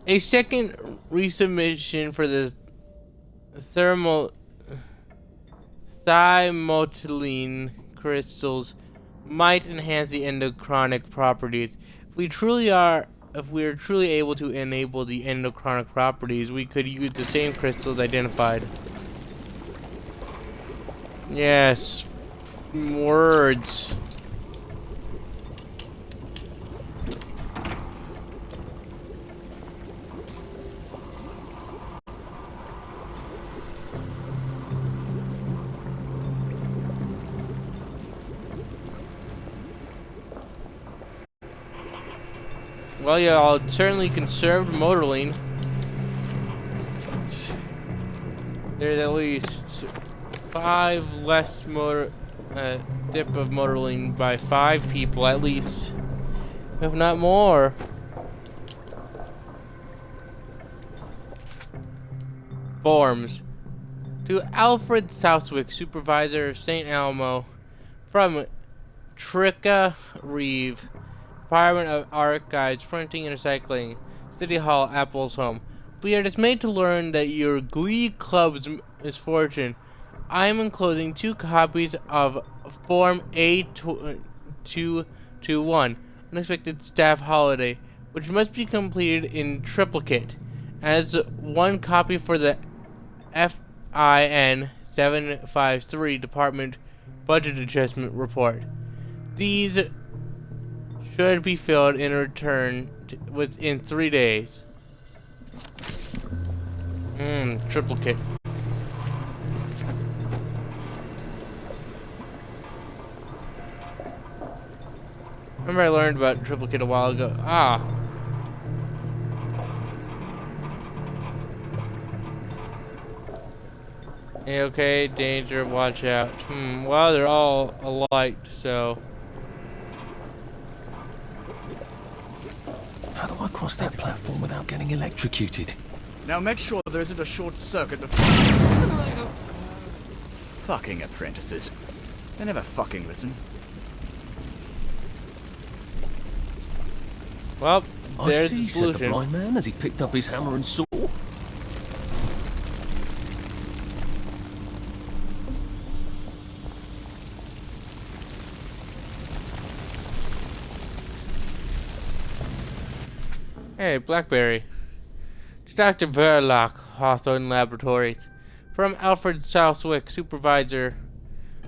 A second resubmission for the thymotylene crystals might enhance the endochronic properties. If we are truly able to enable the endochronic properties, we could use the same crystals identified. Yes. Words. Well, y'all certainly conserved motorline. There's at least 5 less dip of motorline by 5 people at least, if not more. Forms. To Alfred Southwick, supervisor of St. Elmo, from Tricka Reeve, Department of Archives, Printing and Recycling, City Hall, Apple's home. We are dismayed to learn that your Glee Club's misfortune. I am enclosing 2 copies of Form A221, Unexpected Staff Holiday, which must be completed in triplicate, as 1 copy for the FIN 753 Department Budget Adjustment Report. These should be filled in return within 3 days. Triplicate. Remember I learned about triplicate a while ago. Ah. Okay, danger, watch out. Well, they're all alike, so... How do I cross that platform without getting electrocuted? Now make sure there isn't a short circuit before... Fucking apprentices. They never fucking listen. Well, I there's see, the said the solution. blind man as he picked up his hammer and saw. Hey, Blackberry. To Dr. Verloc, Hawthorne Laboratories. From Alfred Southwick, Supervisor.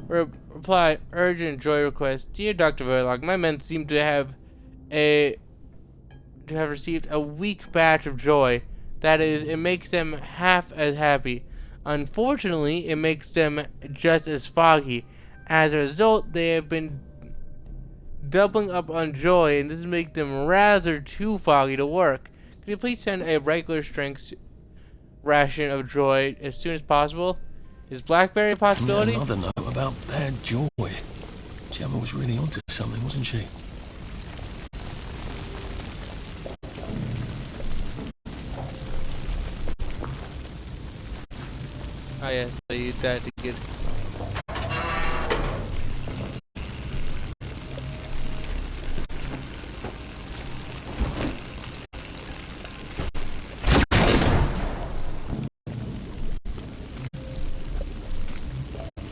Reply, urgent joy request. Dear Dr. Verloc, my men seem to have received a weak batch of joy. That is, it makes them half as happy. Unfortunately, it makes them just as foggy. As a result, they have been doubling up on joy, and this makes them rather too foggy to work. Could you please send a regular strength ration of joy as soon as possible? Is Blackberry a possibility? Another note about bad joy. Gemma was really onto something, wasn't she? Oh yes, I use that to get...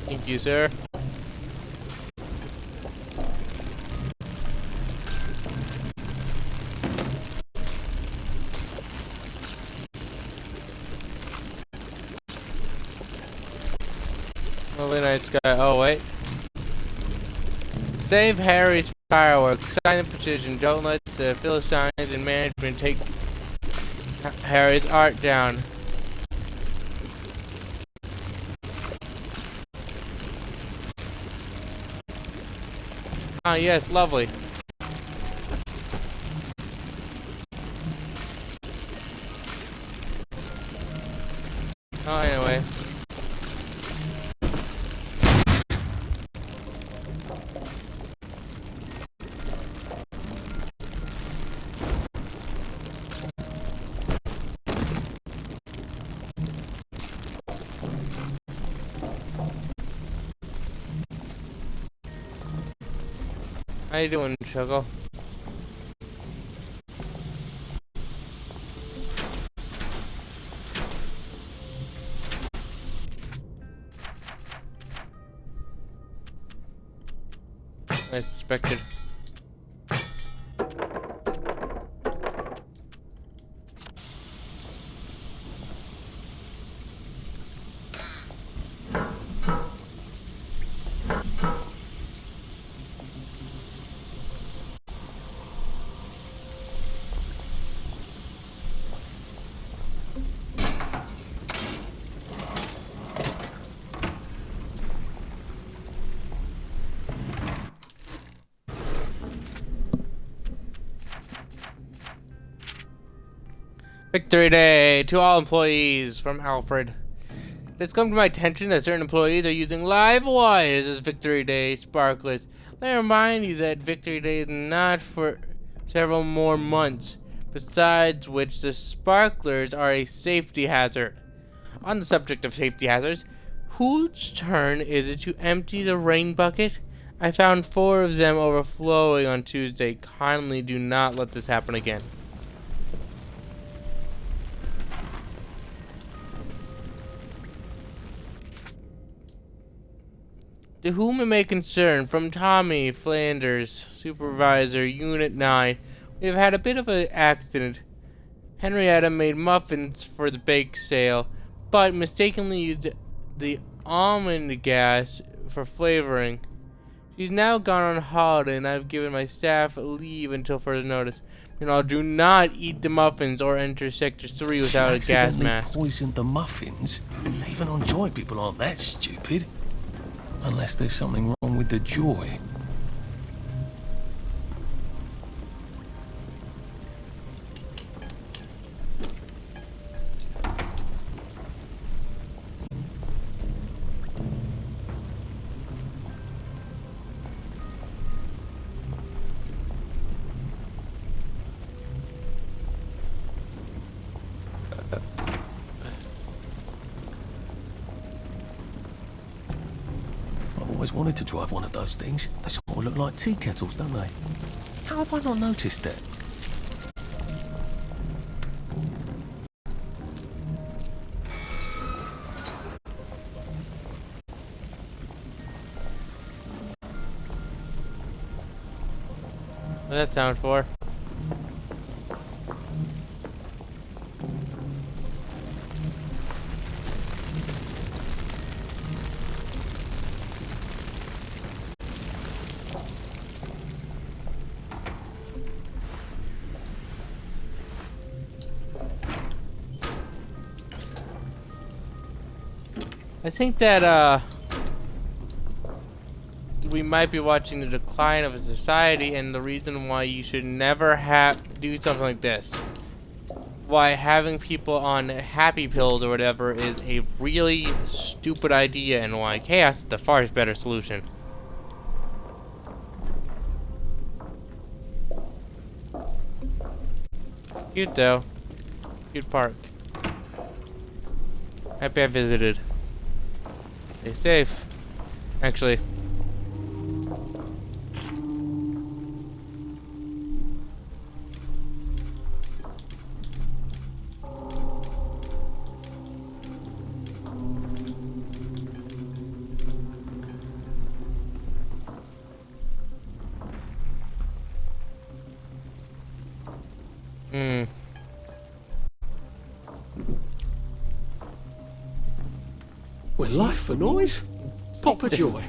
Thank you, sir. Lovely night sky. Oh, wait. Save Harry's fireworks. Sign the petition. Don't let the Philistines and management take Harry's art down. Ah, yes, lovely. Oh, anyway. How you doing, Choco? I suspected. Victory Day to all employees from Alfred. It's come to my attention that certain employees are using live wires as Victory Day sparklers. Let me remind you that Victory Day is not for several more months, besides which the sparklers are a safety hazard. On the subject of safety hazards, whose turn is it to empty the rain bucket? I found 4 of them overflowing on Tuesday. Kindly do not let this happen again. To whom it may concern, from Tommy Flanders, Supervisor, Unit 9, we have had a bit of an accident. Henrietta made muffins for the bake sale, but mistakenly used the almond gas for flavoring. She's now gone on holiday, and I've given my staff leave until further notice. Meanwhile, do not eat the muffins or enter Sector 3 without a gas mask. Poisoned the muffins? Even on Joy people aren't that stupid. Unless there's something wrong with the Joy. always wanted to drive one of those things. They sort of look like tea kettles, don't they? How have I not noticed it? What's that sound for? I think that, we might be watching the decline of a society, and the reason why you should never do something like this. Why having people on happy pills or whatever is a really stupid idea, and why chaos is the far better solution. Cute though. Cute park. Happy I visited. Stay safe. Actually. Well, life for noise. Papa joy.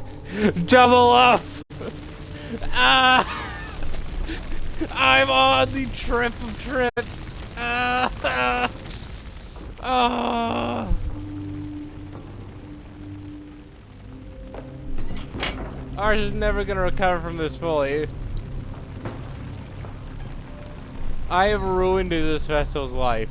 Double up! Ah! I'm on the trip of trips! Ah! Oh! Ours is never gonna recover from this fully. I have ruined this vessel's life.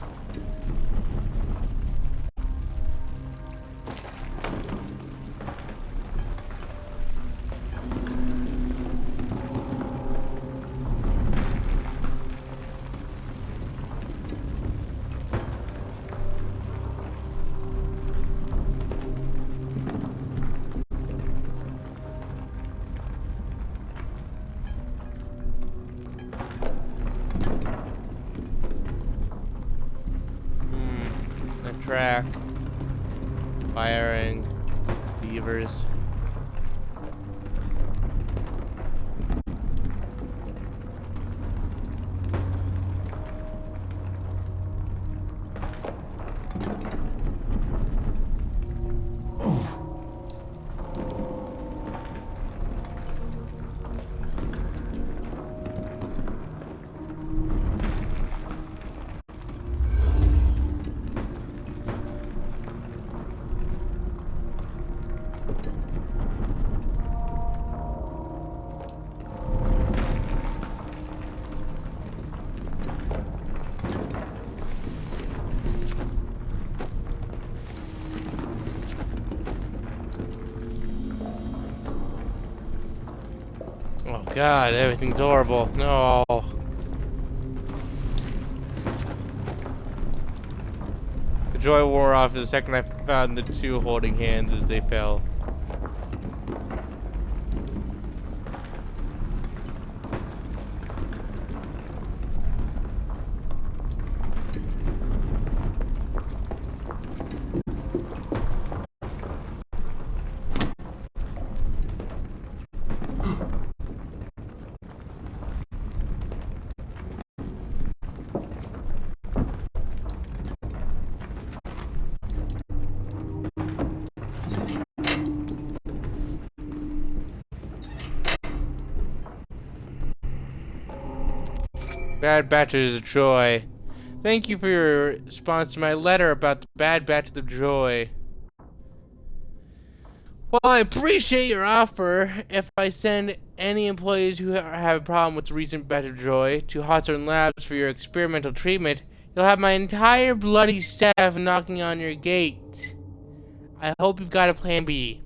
Track, firing, beavers. Oh God, everything's horrible. No. The joy wore off the second I found the two holding hands as they fell. Bad Batches of Joy. Thank you for your response to my letter about the Bad Batches of Joy. Well, I appreciate your offer. If I send any employees who have a problem with the recent Batch of Joy to Hawthorne Labs for your experimental treatment, you'll have my entire bloody staff knocking on your gate. I hope you've got a plan B.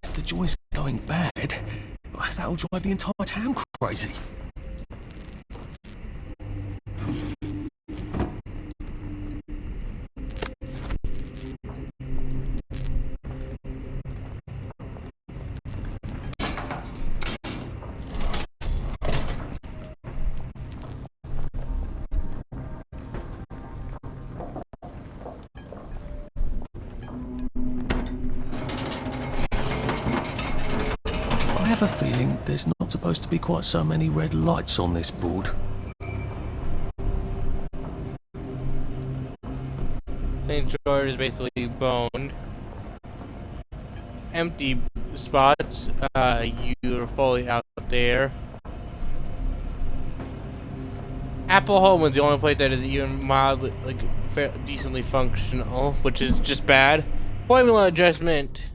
If the Joy's going bad, that'll drive the entire town crazy. have a feeling there's not supposed to be quite so many red lights on this board. St. George is basically boned. Empty spots. You're fully out there. Apple Home is the only place that is even mildly, like, decently functional, which is just bad. Formula adjustment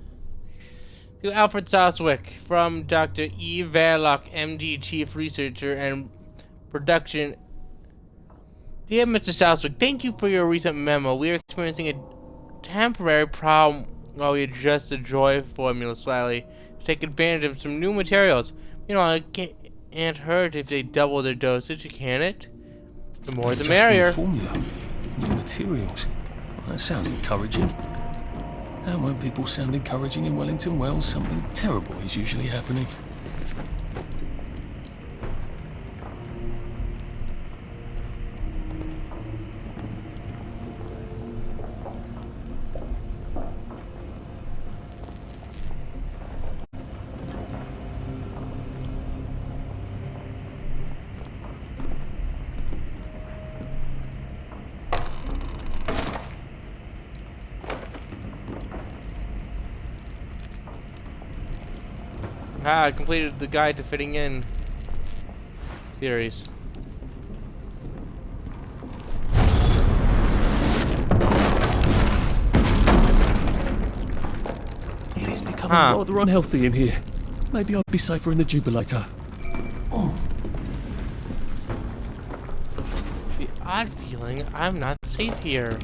to Alfred Southwick from Dr. E. Verloc, MD, Chief Researcher and Production. Dear Mr. Southwick, thank you for your recent memo. We are experiencing a temporary problem while we adjust the Joy formula slightly to take advantage of some new materials. You know, it can't hurt if they double their dosage, can it? The more the merrier. Formula, new materials. Well, that sounds encouraging. And when people sound encouraging in Wellington, well, something terrible is usually happening. I completed the guide to fitting in series. It is becoming rather unhealthy in here. Maybe I'd be safer in the Jubilator. Oh. The odd feeling I'm not safe here.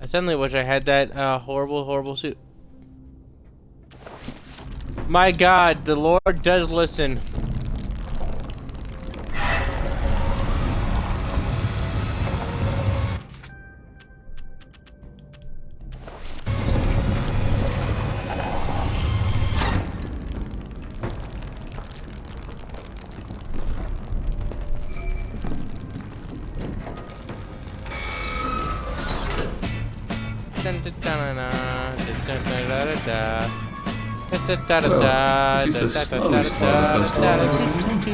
I suddenly wish I had that horrible suit. My God, the Lord does listen. Well, this is the slowest roller coaster I've ever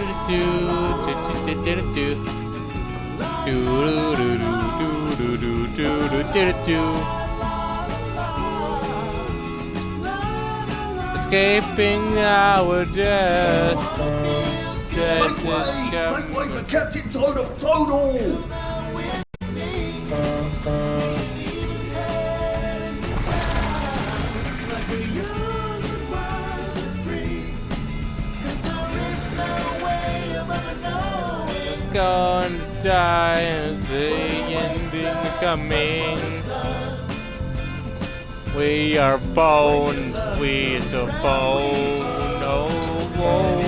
Escaping our death. Make way for Captain Toadle! Gonna die and the ending coming. We are bones, we are bone, oh, whoa.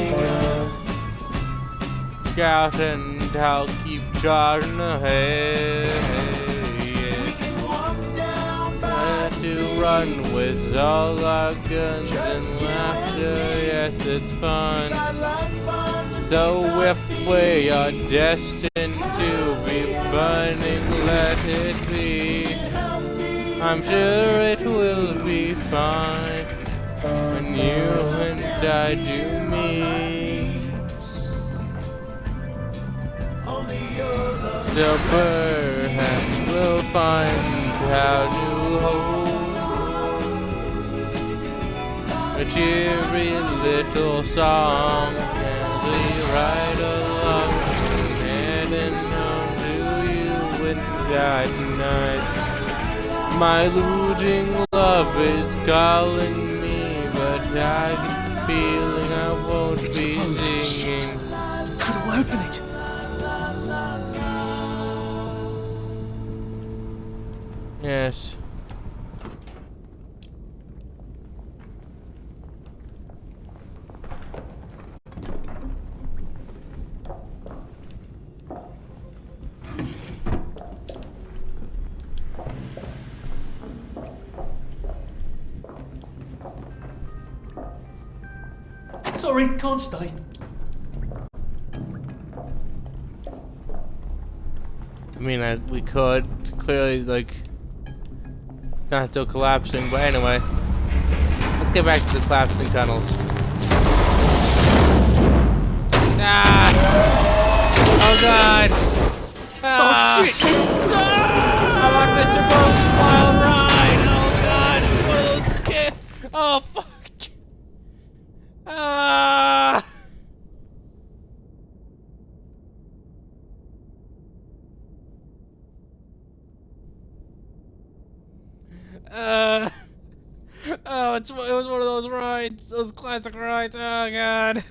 Shout and I'll keep charging ahead. To run with all our guns and laughter, yes, it's fun. So if we are destined to be burning, let it be. I'm sure it will be fine when you and I do meet. So perhaps we'll find how to hold a cheery little song as we ride along, heading home to you and I tonight. My losing love is calling me, but I get the feeling I won't be singing. How do I open it? Yes. Sorry, can't stay. I mean, we could clearly, like, Not still collapsing, but anyway. Let's get back to the collapsing tunnels. Ah! Oh god! Ah! Oh shit! I'm on Mr. Bones' wild ride! Oh god! It's one of those scares! Oh fuck! Ah! Oh, it was one of those rides, those classic rides. Oh god.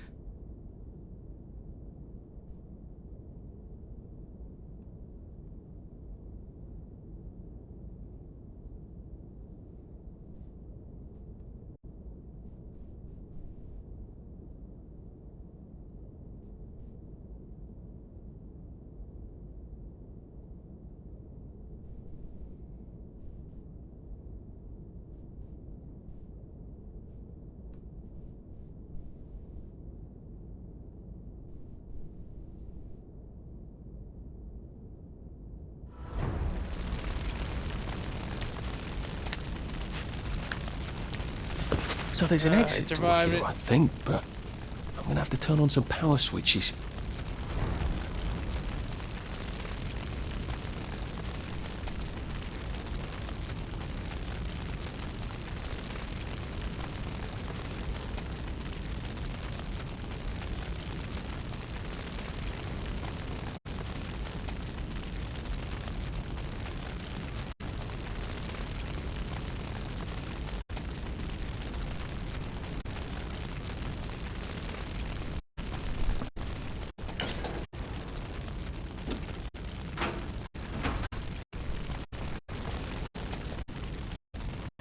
So there's an exit door survived here, it. I think, but I'm gonna have to turn on some power switches.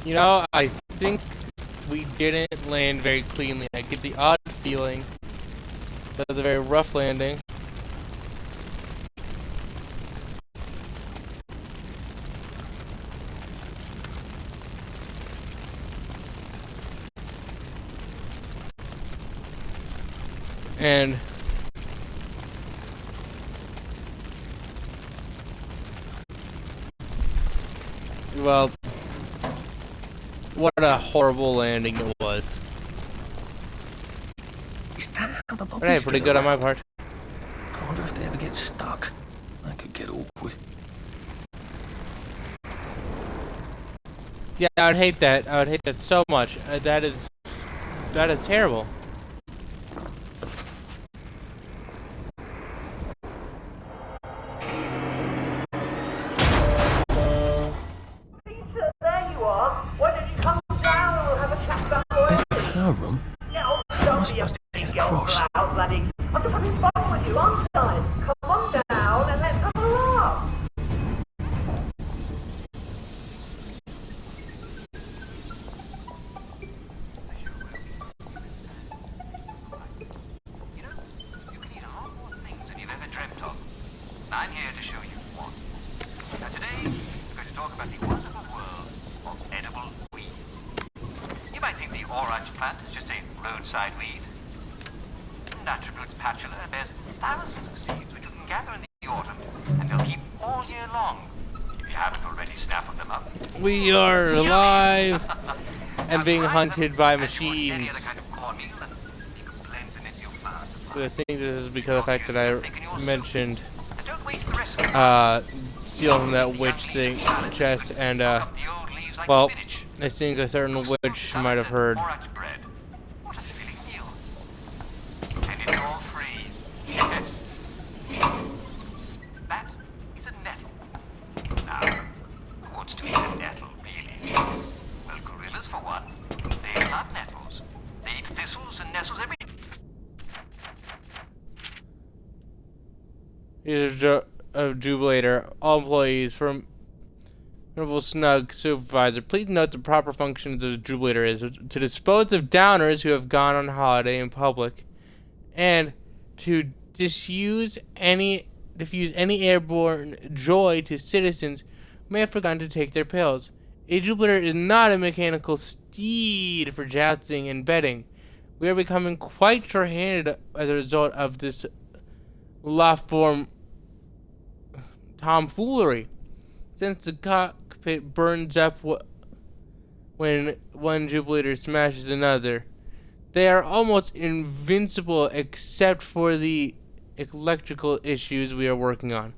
You know, I think we didn't land very cleanly. I get the odd feeling that was a very rough landing. And well, what a horrible landing it was. Is that how the But hey, bobbies pretty get good on my around? part. I wonder if they ever get stuck. That could get awkward. Yeah, I would hate that. I would hate that so much. That is terrible. There you are. Why don't you come down and we'll have a chat about what There's the power room. else? How am I supposed to get across? Out, laddie. I'm just having fun with you, aren't I? Come on down and let's have a laugh. You know, you can eat a lot more things than you've ever dreamt of. I'm here to show you one. Now today, we're going to talk about the wonderful world of edible weed. You might think the orange plant is just a roadside weed. Naturoots patula bears thousands of seeds which you can gather in the autumn, and they'll keep all year long if you haven't already snaffled them up. We are alive and being hunted by machines. So I think this is because of the fact that I mentioned stealing from that witch thing chest, and well, I think a certain witch might have heard. And it's all free. Yes. That is a nettle. Now, who wants to eat a nettle, really? Well, gorillas for one. They love nettles. They eat thistles and nettles every... These are Jubilator. All employees from Honorable Snug Supervisor. Please note the proper function of the Jubilator is to dispose of downers who have gone on holiday in public, and to diffuse any airborne joy to citizens who may have forgotten to take their pills. A Jubilator is not a mechanical steed for jousting and betting. We are becoming quite short-handed as a result of this lawform tomfoolery. Since the cockpit burns up when one jubilator smashes another. They are almost invincible except for the electrical issues we are working on.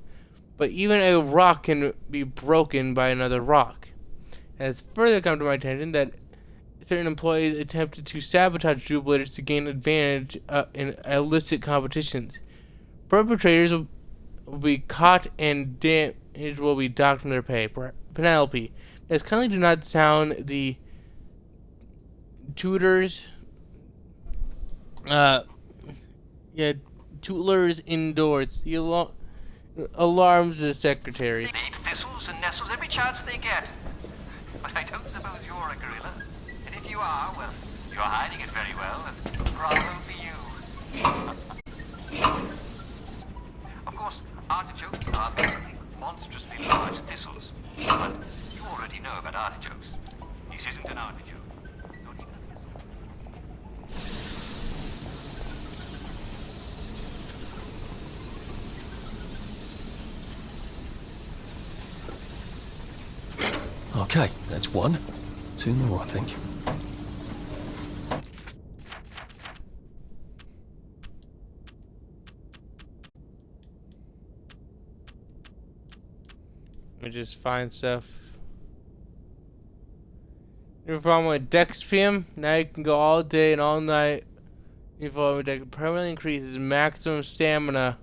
But even a rock can be broken by another rock. It has further come to my attention that certain employees attempted to sabotage jubilators to gain advantage in illicit competitions. Perpetrators will be caught and damage will be docked from their pay. Penelope, yes, kindly do not sound the tutors, tutelers indoors. The alarms the secretaries. They eat thistles and nettles every chance they get. But I don't suppose you're a gorilla. And if you are, well, you're hiding it very well, and bravo for you. Of course, artichokes are basically monstrously large thistles. But you already know about artichokes. This isn't an artichoke. Not even a thistle. Okay, that's one. Two more, I think. Let me just find stuff. New problem with Dex PM. Now you can go all day and all night. New problem with Dex permanently increases maximum stamina.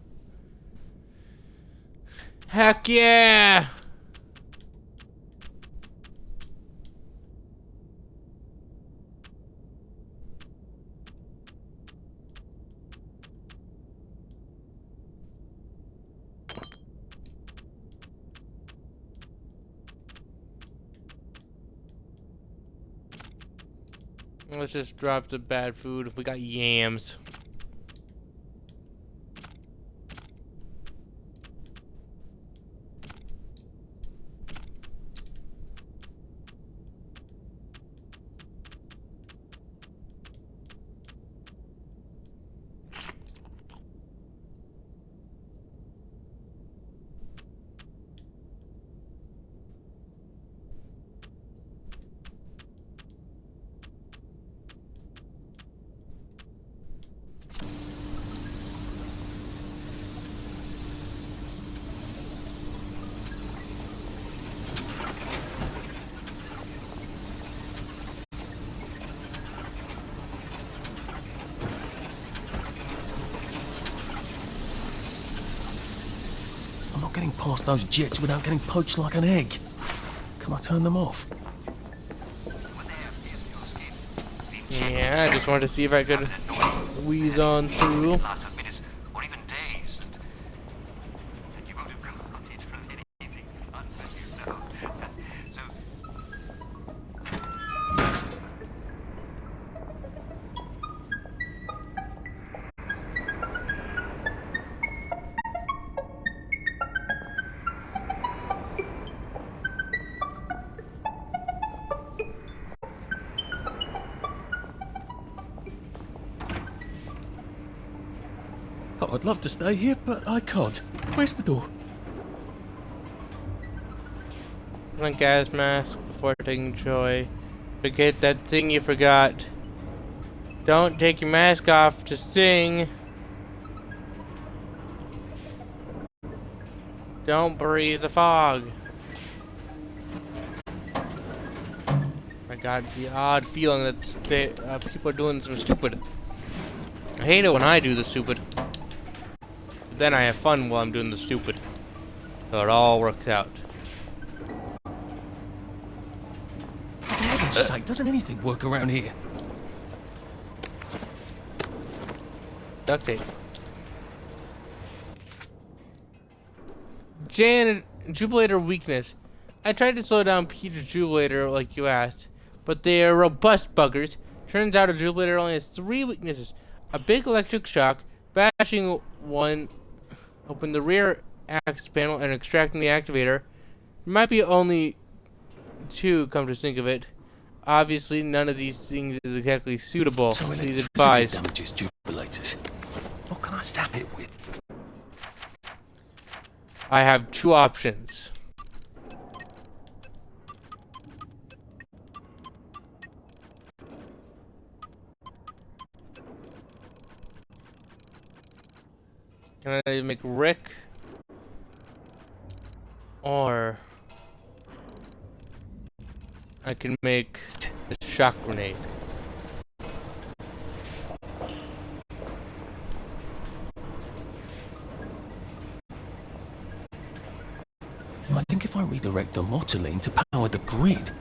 Heck yeah! Let's just drop the bad food. We got yams. I'm not getting past those jets without getting poached like an egg. Can I turn them off? Yeah, I just wanted to see if I could wheeze on through. Oh, I'd love to stay here, but I can't. Where's the door? Put on gas mask before taking Joy. Forget that thing you forgot. Don't take your mask off to sing. Don't breathe the fog. I got the odd feeling that people are doing some stupid. I hate it when I do the stupid. But then I have fun while I'm doing the stupid. So it all works out. For heaven's sake, doesn't anything work around here? Duct tape. Jan, Jubilator weakness. I tried to slow down Peter's Jubilator like you asked, but they are robust buggers. Turns out a Jubilator only has 3 weaknesses. A big electric shock, bashing one, open the rear access panel and extracting the activator. There might be only 2, come to think of it. Obviously, none of these things is exactly suitable. So Please electricity advise. damages Jubilators. What can I zap it with? I have 2 options. Can I make Rick? Or I can make a shock grenade. I think if I redirect the motoline to power the grid.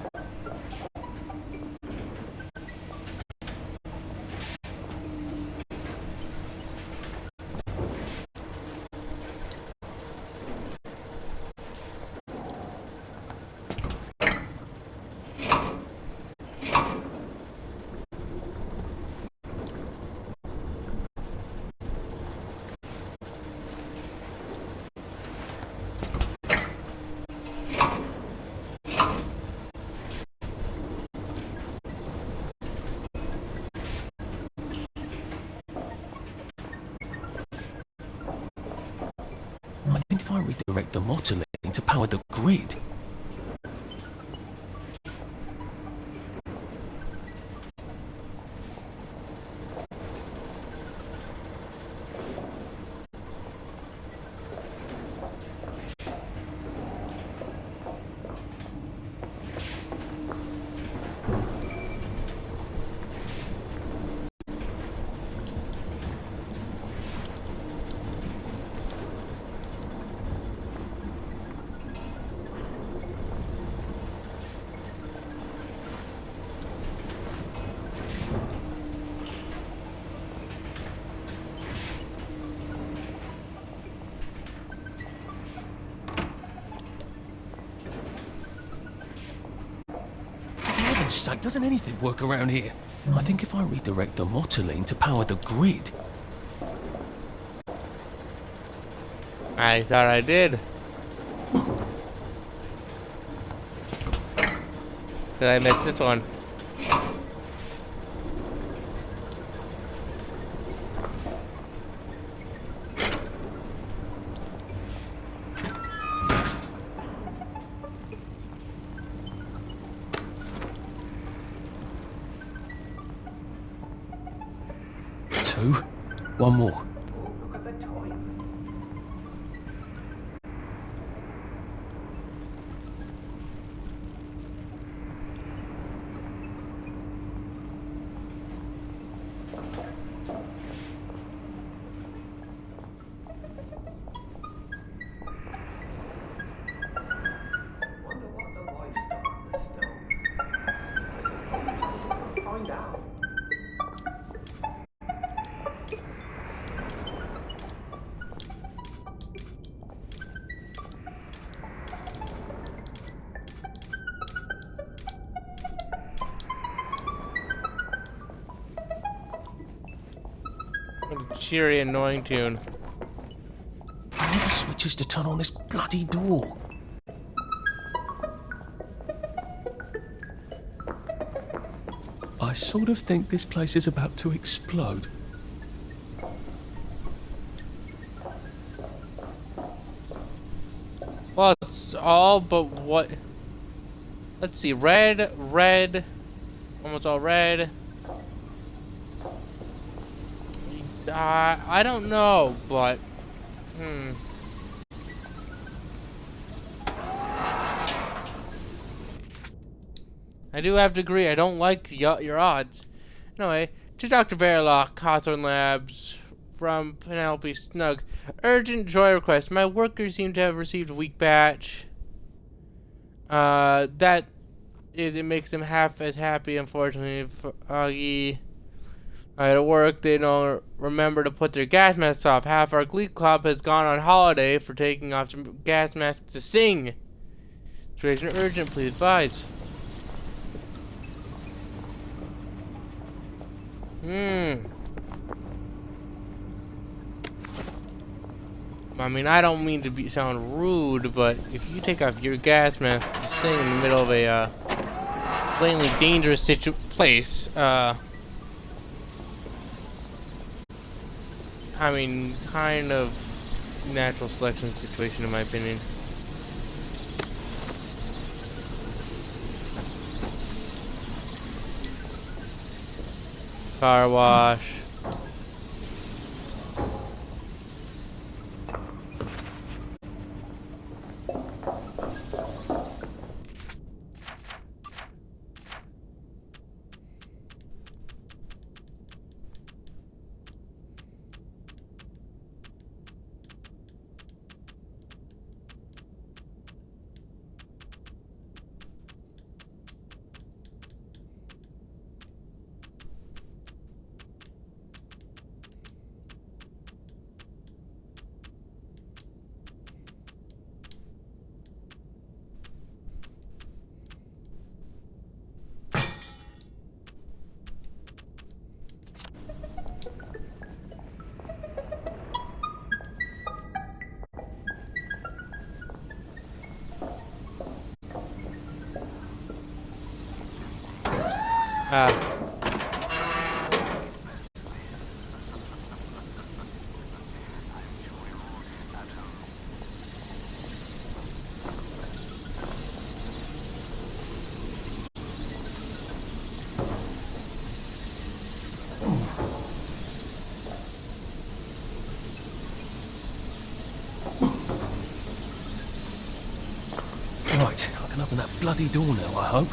I think if I redirect the motoline to power the grid. Sake, doesn't anything work around here? I think if I redirect the motoline to power the grid. I thought I did. Did I miss this one? One more. What a cheery, annoying tune. I need the switches to turn on this bloody door. I sort of think this place is about to explode. Well, it's all but what... Let's see, red, almost all red. I don't know, but... I do have to agree, I don't like your odds. Anyway, to Dr. Verloc, Hawthorne Labs, from Penelope Snug. Urgent joy request. My workers seem to have received a weak batch. It makes them half as happy, unfortunately. Foggy. At work, they don't remember to put their gas masks off. Half our Glee Club has gone on holiday for taking off some gas masks to sing. Situation urgent, please advise. I mean, I don't mean to sound rude, but if you take off your gas mask to sing in the middle of a blatantly dangerous place, I mean, kind of natural selection situation in my opinion. Car wash. Right, I can open that bloody door now, I hope.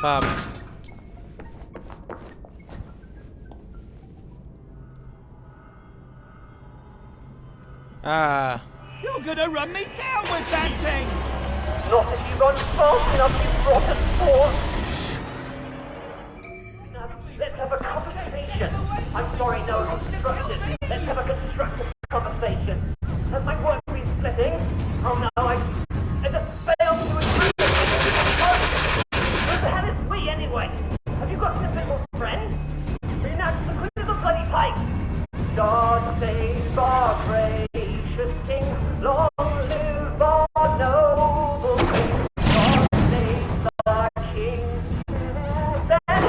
Pop. You're gonna run me down with that thing! Not if you run fast enough, you rotten force! Now, let's have a conversation. I'm sorry, no, constructive. Let's have a constructive conversation. Has my work been splitting? Oh no, I just failed to agree. Who the hell is we anyway? Have you got a little friend? Renounce the queen of the bloody pipe! God save our gracious king, long live our noble king. God save our king, stand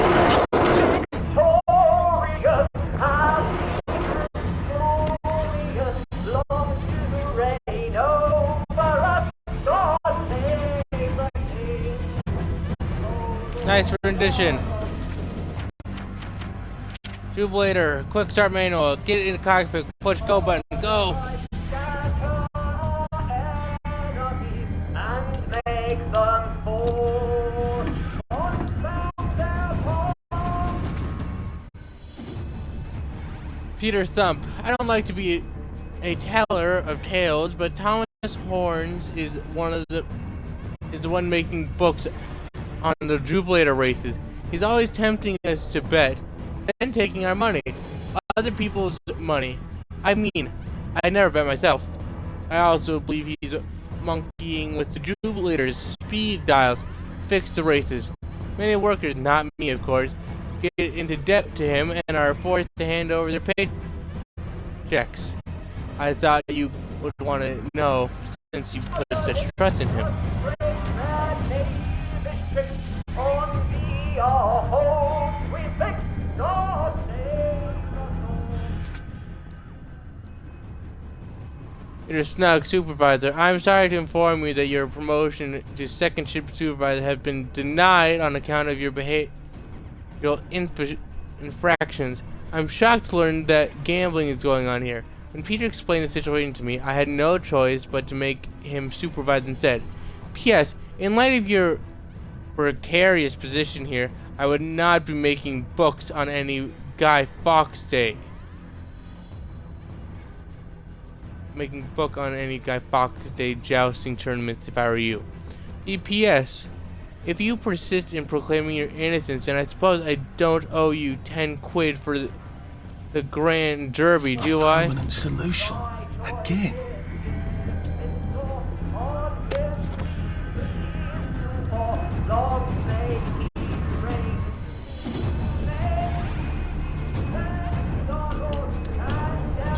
victorious, and victorious, long to reign over us. God save the king. Nice rendition. Jubilator, quick start manual, get in the cockpit, push go button, go! Peter Thump, I don't like to be a teller of tales, but Thomas Horns is the one making books on the Jubilator races. He's always tempting us to bet, then taking our money. Other people's money. I mean, I never bet myself. I also believe he's monkeying with the Jubilators, speed dials, fix the races. Many workers, not me of course, get into debt to him and are forced to hand over their paychecks. I thought you would want to know since you put such trust in him. Your snug supervisor, I'm sorry to inform you that your promotion to second ship supervisor has been denied on account of your behavioral infractions. I'm shocked to learn that gambling is going on here. When Peter explained the situation to me, I had no choice but to make him supervise instead. P.S. In light of your precarious position here, I would not be making books on any Guy Fawkes Day. Making book on any Guy Fawkes Day jousting tournaments if I were you. P.S. If you persist in proclaiming your innocence, then I suppose I don't owe you 10 quid for the Grand Derby, do I? Permanent solution. Again.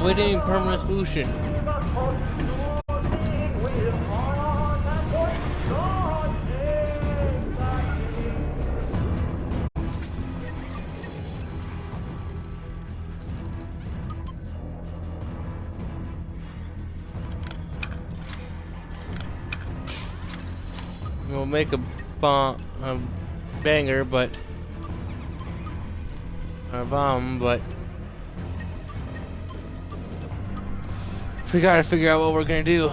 Waiting permanent solution. We'll make a banger, but a bomb, but we gotta figure out what we're gonna do.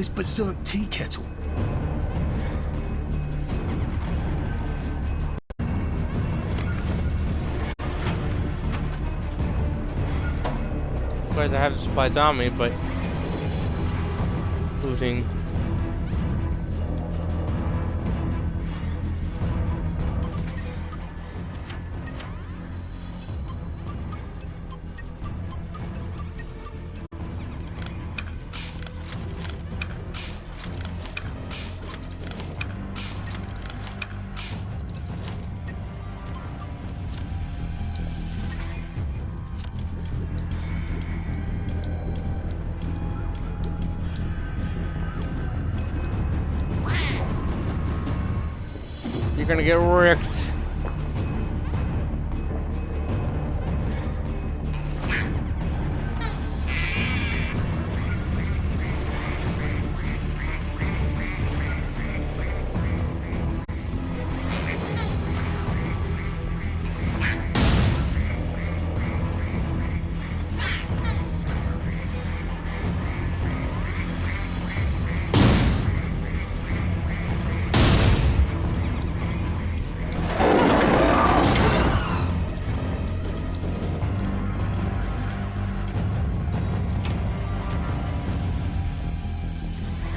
this berserk tea kettle? Of course, I have the supplies on me, but looting. You're gonna get wrecked.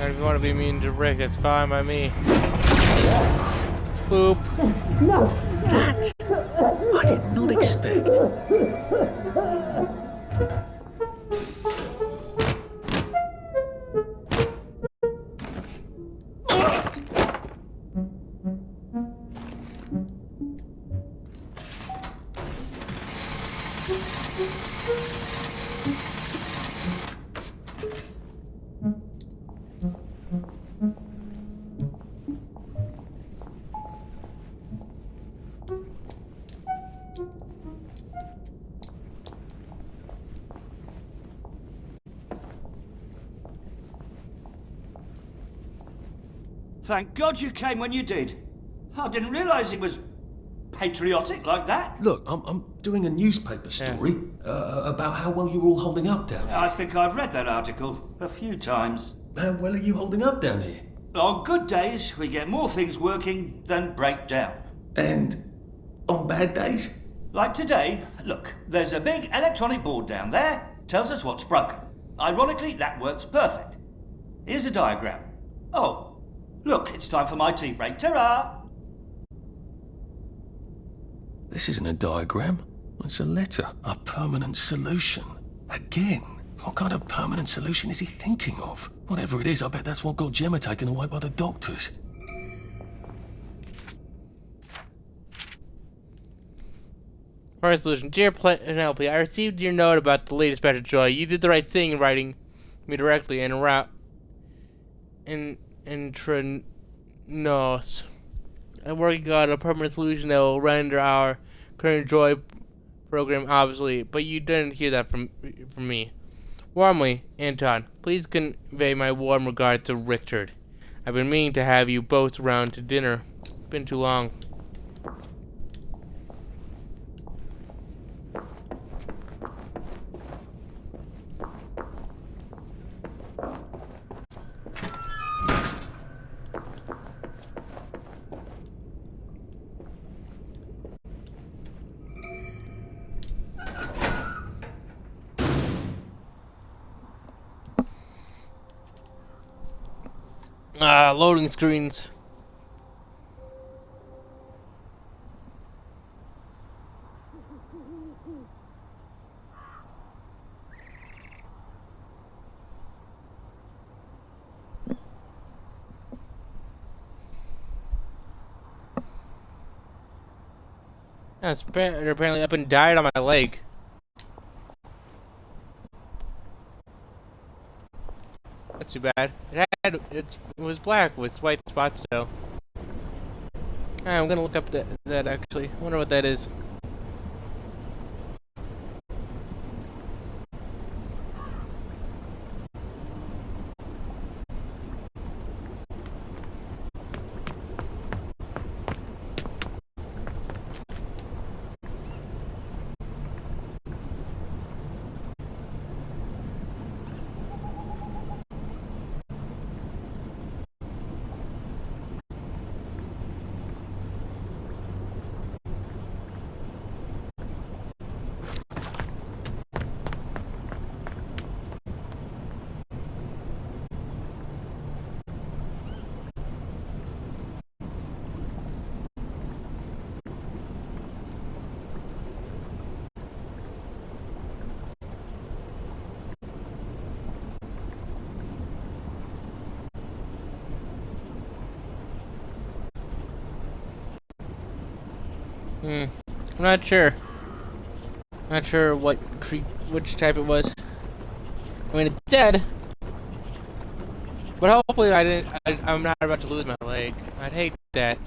If you want to be mean to Rick, it's fine by me. Boop. No. That I did not expect. Thank God you came when you did. I didn't realise it was patriotic like that. Look, I'm doing a newspaper story about how well you're all holding up down here. I think I've read that article a few times. How well are you holding up down here? On good days, we get more things working than break down. And on bad days? Like today, look, there's a big electronic board down there, tells us what's broken. Ironically, that works perfect. Here's a diagram. Oh, look, it's time for my tea break. Ta-ra! This isn't a diagram. It's a letter. A permanent solution. Again? What kind of permanent solution is he thinking of? Whatever it is, I bet that's what got Gemma taken away by the doctors. Alright, solution. Dear Penelope, I received your note about the latest batch of joy. You did the right thing in writing me directly and intranos. I'm working on a permanent solution that will render our current joy program obsolete, but you didn't hear that from me. Warmly, Anton. Please convey my warm regard to Richard. I've been meaning to have you both around to dinner. It's been too long. Loading screens. It's apparently up and died on my leg. Not too bad. It was black with white spots though. I'm gonna look up that actually. I wonder what that is. I'm not sure. Not sure which type it was. I mean, it's dead. But hopefully I'm not about to lose my leg. I'd hate that.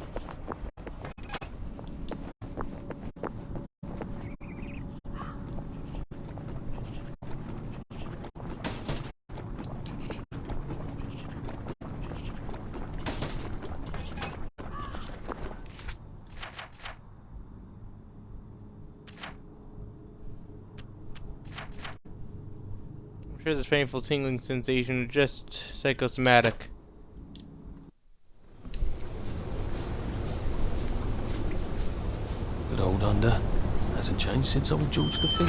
I'm sure this painful tingling sensation is just psychosomatic. Good old Under. Hasn't changed since old George V.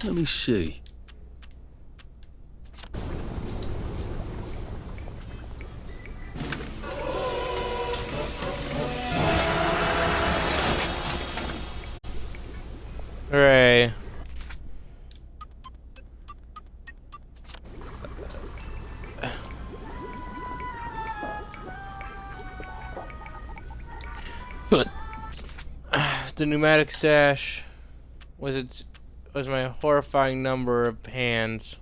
Let me see. Hooray. The pneumatic stash was my horrifying number of hands.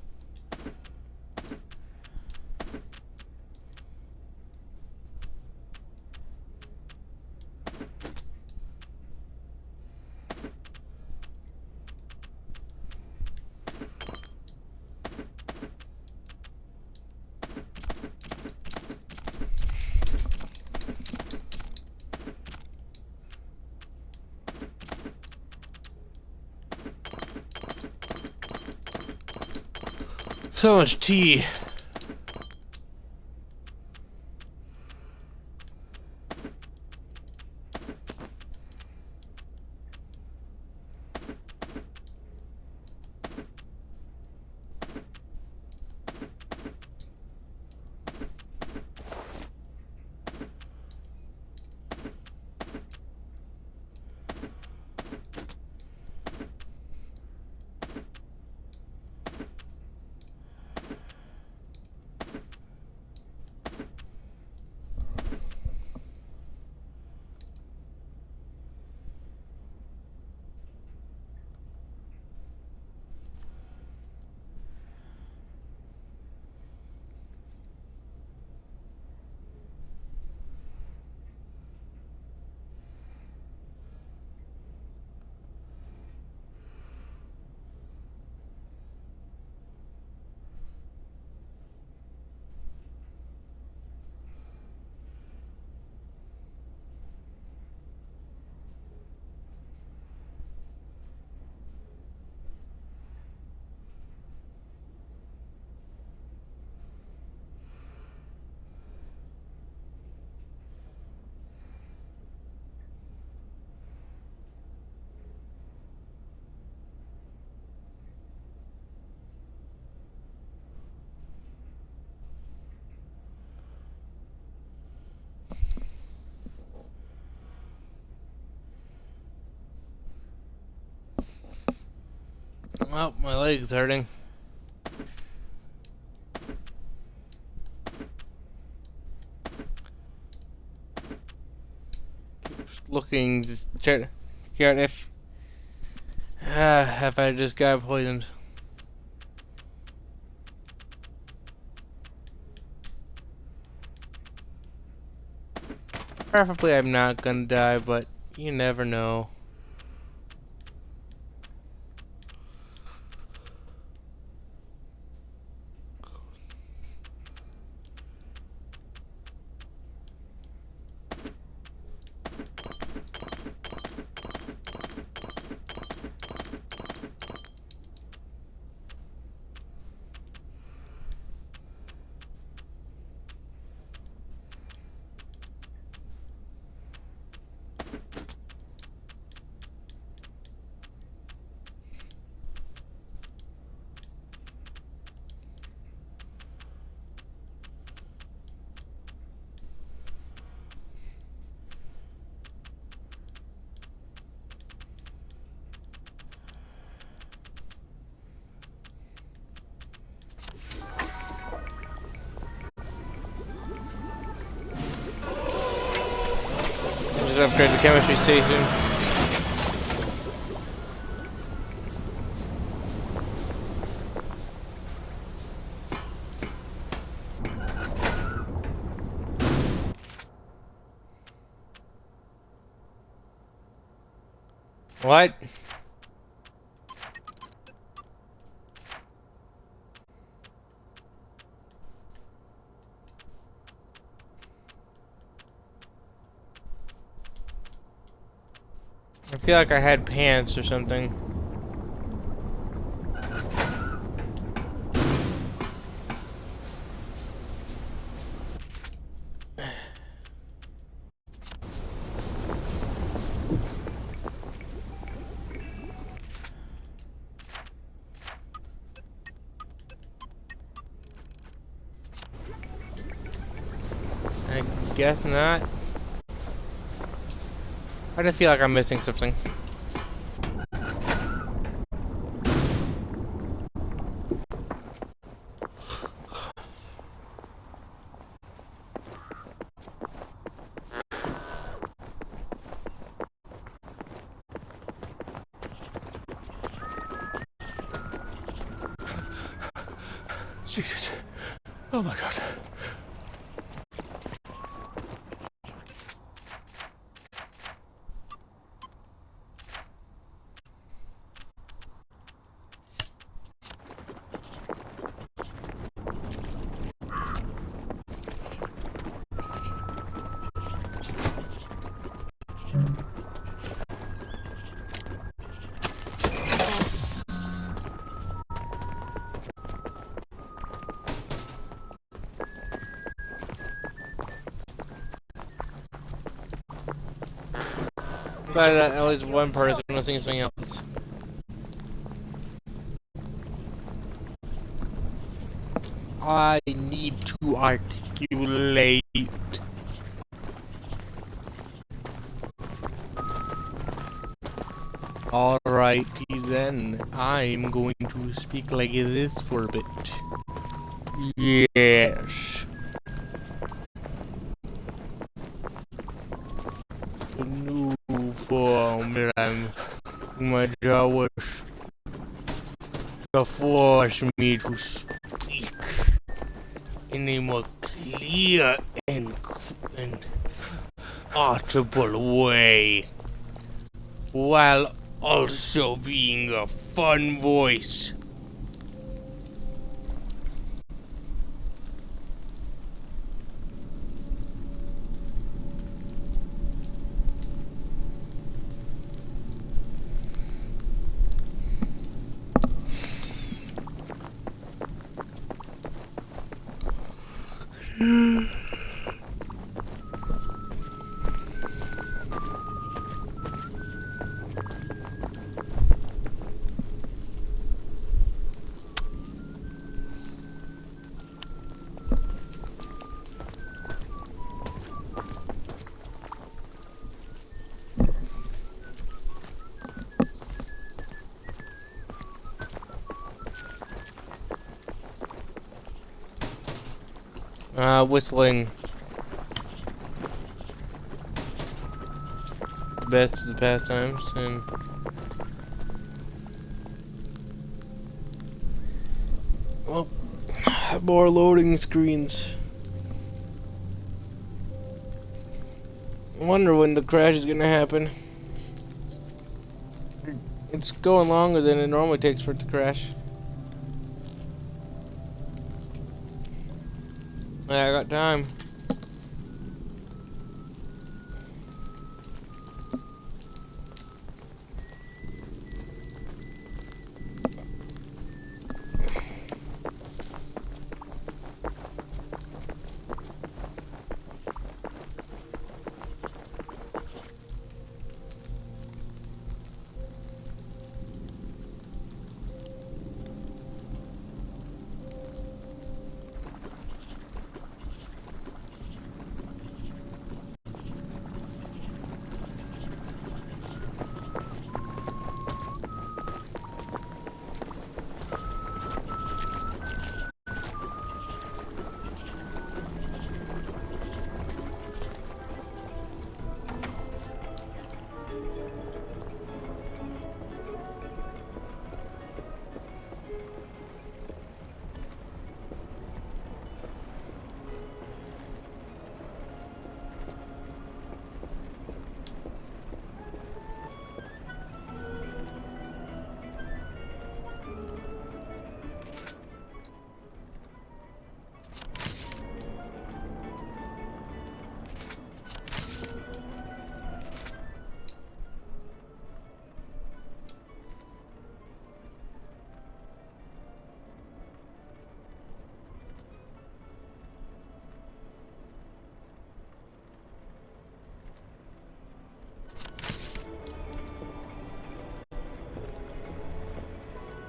So much tea. Well, my leg's hurting. Keep looking, just try to figure out if I just got poisoned. Preferably I'm not gonna die, but you never know. to upgrade the chemistry station. What? I feel like I had pants or something. I guess not. I just feel like I'm missing something. Jesus. Oh my God. Glad that at least one person was seeing something else. I need to articulate. Alrighty then, I'm going to speak like this for a bit. Yes. The new form that my job was to force me to speak in a more clear and audible way, while also being a fun voice. Whistling. Best of the pastimes, and well, more loading screens. I wonder when the crash is gonna happen. It's going longer than it normally takes for it to crash. Yeah, I got time.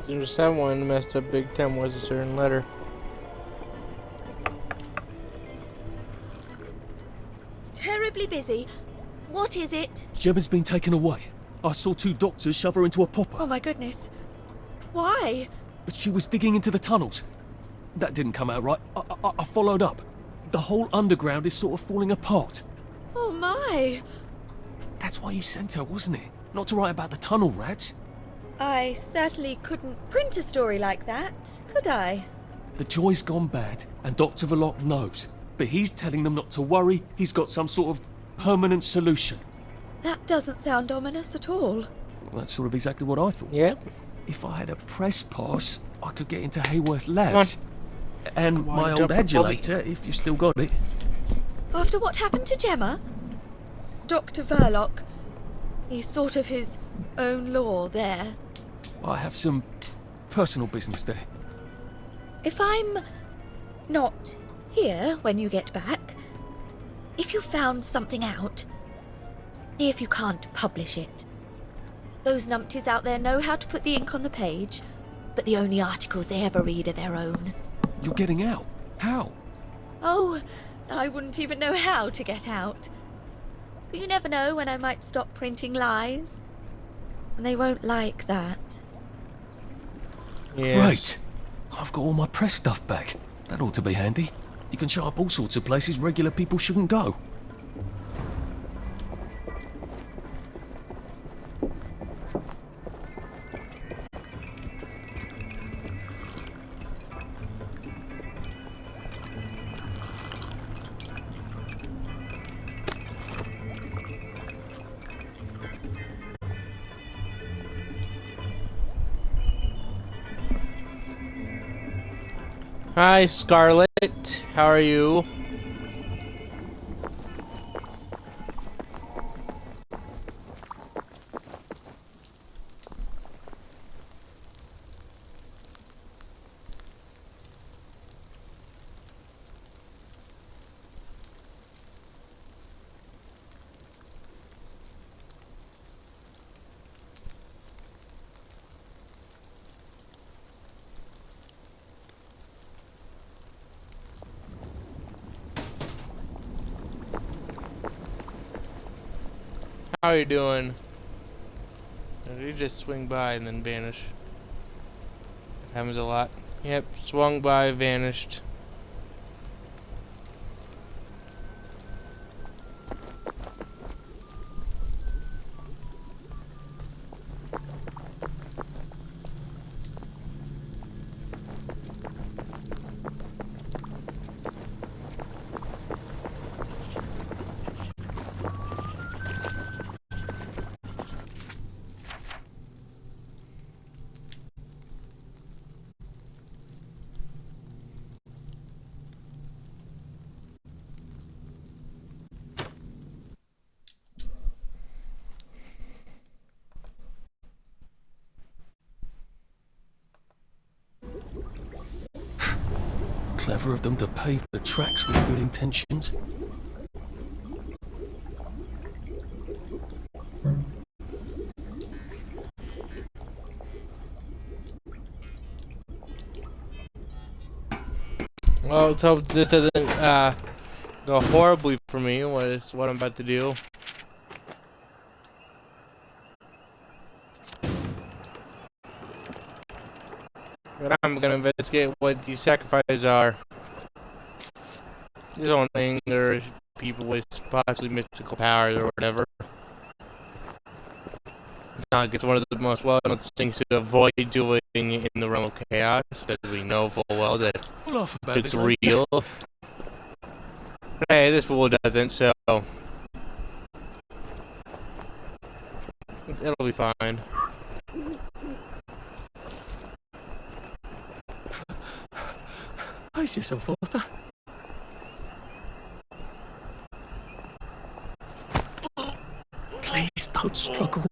There's someone messed up big time was a certain letter. Terribly busy. What is it? Gemma's been taken away. I saw 2 doctors shove her into a popper. Oh my goodness. Why? But she was digging into the tunnels. That didn't come out right. I followed up. The whole underground is sort of falling apart. Oh my. That's why you sent her, wasn't it? Not to write about the tunnel rats. I certainly couldn't print a story like that, could I? The joy's gone bad, and Dr. Verloc knows. But he's telling them not to worry. He's got some sort of permanent solution. That doesn't sound ominous at all. Well, that's sort of exactly what I thought. Yeah. If I had a press pass, I could get into Hayworth Labs. And my old adulator, if you still got it. After what happened to Gemma? Dr. Verloc, he's sort of his own law there. I have some personal business there. If I'm not here when you get back, if you found something out, see if you can't publish it. Those numpties out there know how to put the ink on the page, but the only articles they ever read are their own. You're getting out? How? Oh, I wouldn't even know how to get out. But you never know when I might stop printing lies. And they won't like that. Yes. Great! I've got all my press stuff back. That ought to be handy. You can show up all sorts of places regular people shouldn't go. Hi, Scarlet. How are you? How are you doing? Or did he just swing by and then vanish? It happens a lot. Yep, swung by, vanished. Clever of them to pave the tracks with good intentions. Well, let's hope this doesn't go horribly for me. What I'm about to do. But I'm gonna investigate what these sacrifices are. This whole thing, or people with possibly mystical powers or whatever. It's not like it's one of the most well-known things to avoid doing in the realm of chaos, because we know full well that it's real. But hey, this fool doesn't, so it'll be fine. Pace yourself, Arthur. Please don't struggle.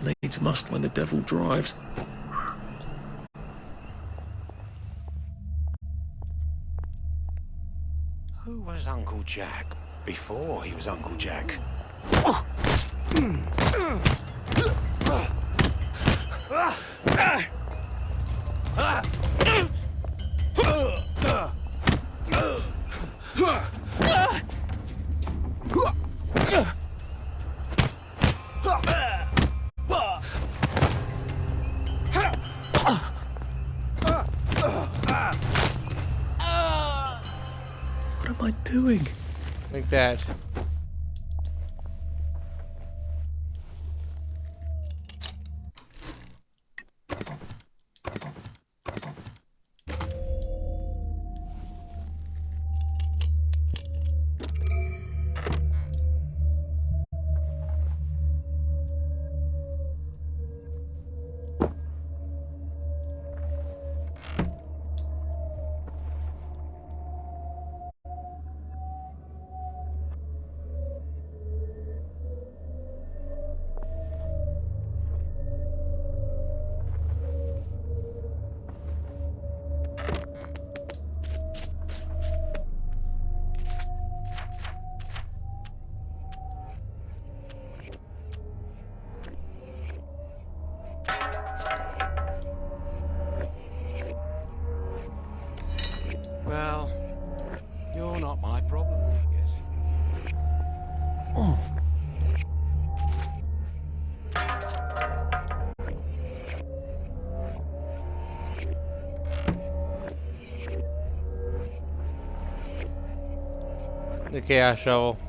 Leeds must when the devil drives. Who was Uncle Jack before he was Uncle Jack? What am I doing? Like that. Well, you're not my problem, I guess. Oh. The chaos shovel.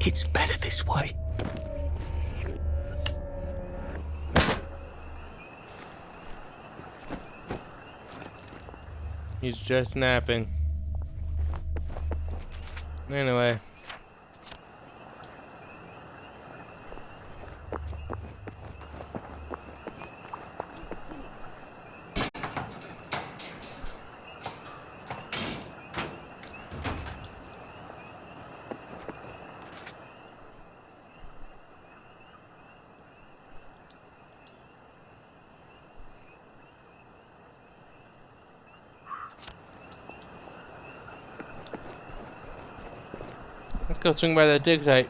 It's better this way. He's just napping. Anyway. Let's go swing by that dig site.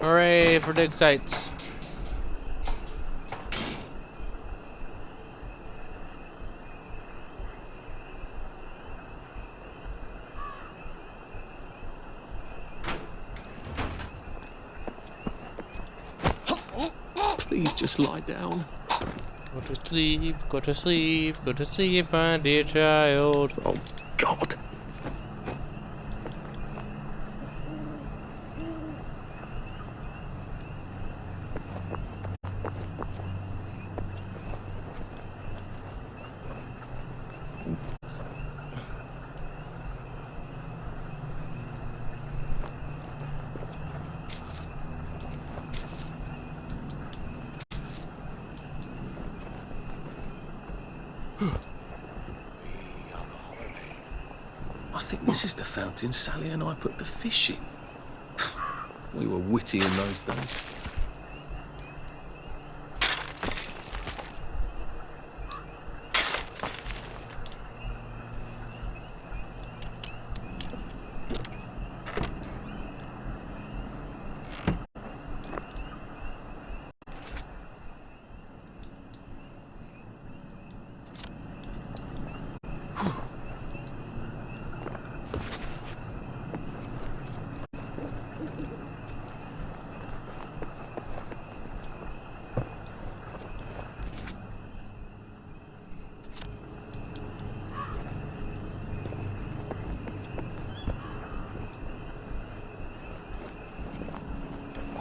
Hooray for dig sites. Please just lie down. Go to sleep, go to sleep, go to sleep, my dear child. Oh, God. I think this is the fountain Sally and I put the fish in. We were witty in those days.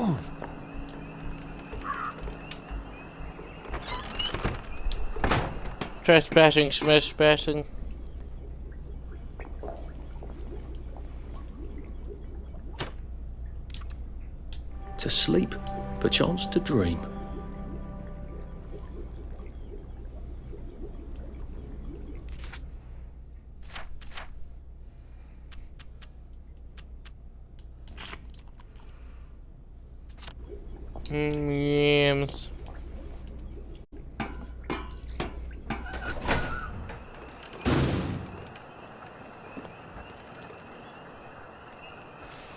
Oh. Trespassing, smash-passing. To sleep, perchance to dream. Yams.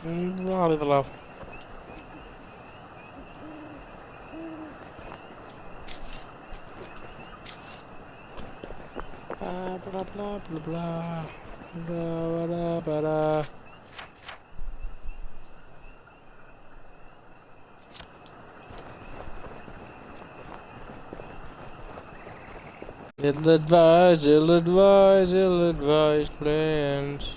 Blah, blah, blah. Blah, blah, blah, blah, blah. Blah, blah, blah, blah. Ill-advised plans.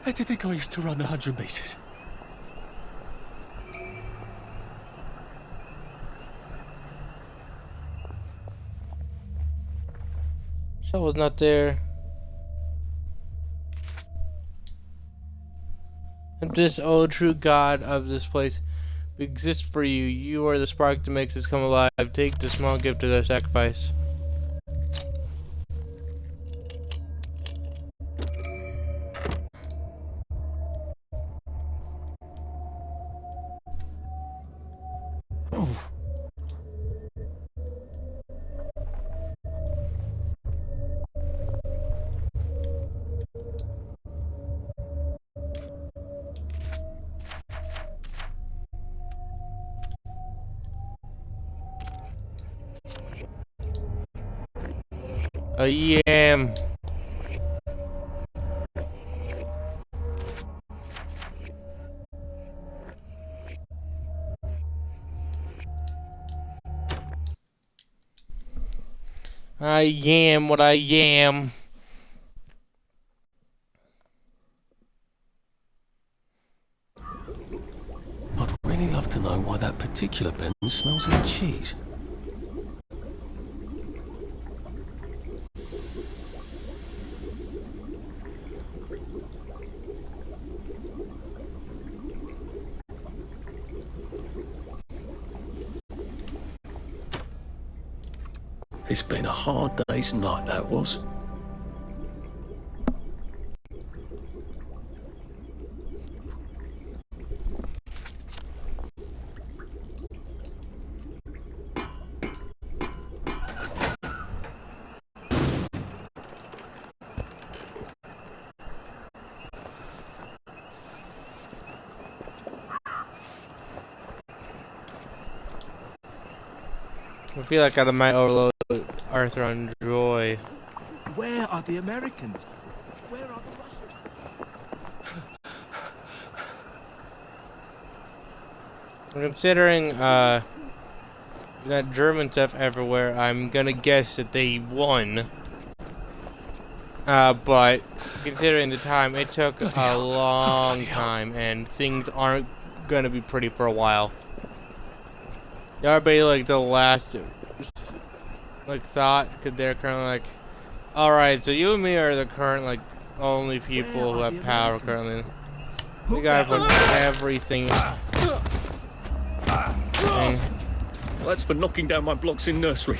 How do you think I used to run 100 meters? Shovel's not there. And this, oh true God of this place, exists for you. You are the spark that makes us come alive. Take the small gift of their sacrifice. A yam. I am what I am. I'd really love to know why that particular bin smells of cheese. It's been a hard day's night, that was. I feel like I might overload Arthur on Joy. Where are the Americans? Where are the Russians? Considering that German stuff everywhere, I'm gonna guess that they won. But considering the time, it took a long time, and things aren't gonna be pretty for a while. Y'all be like the last thought, because they're currently like, alright, so you and me are the current only people who have power currently. We gotta put everything Well, that's for knocking down my blocks in nursery.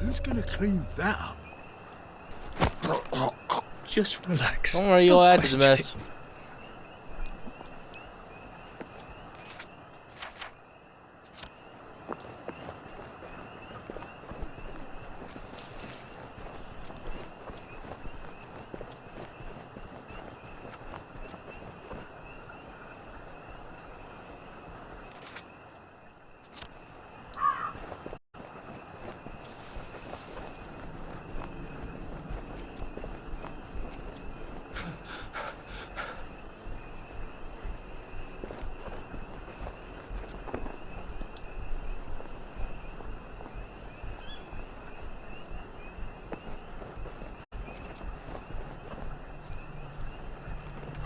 Who's gonna clean that up? Just relax. Don't worry, you'll add to the mess.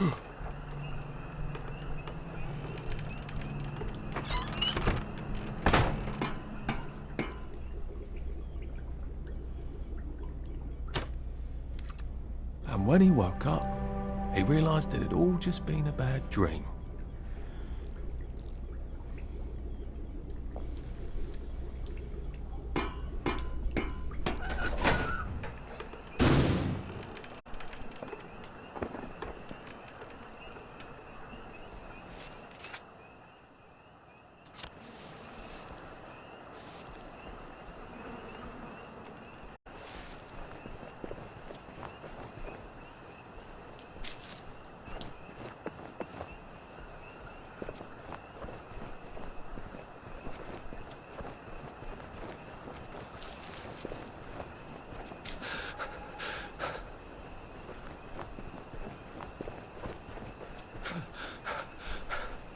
And when he woke up, he realised it had all just been a bad dream.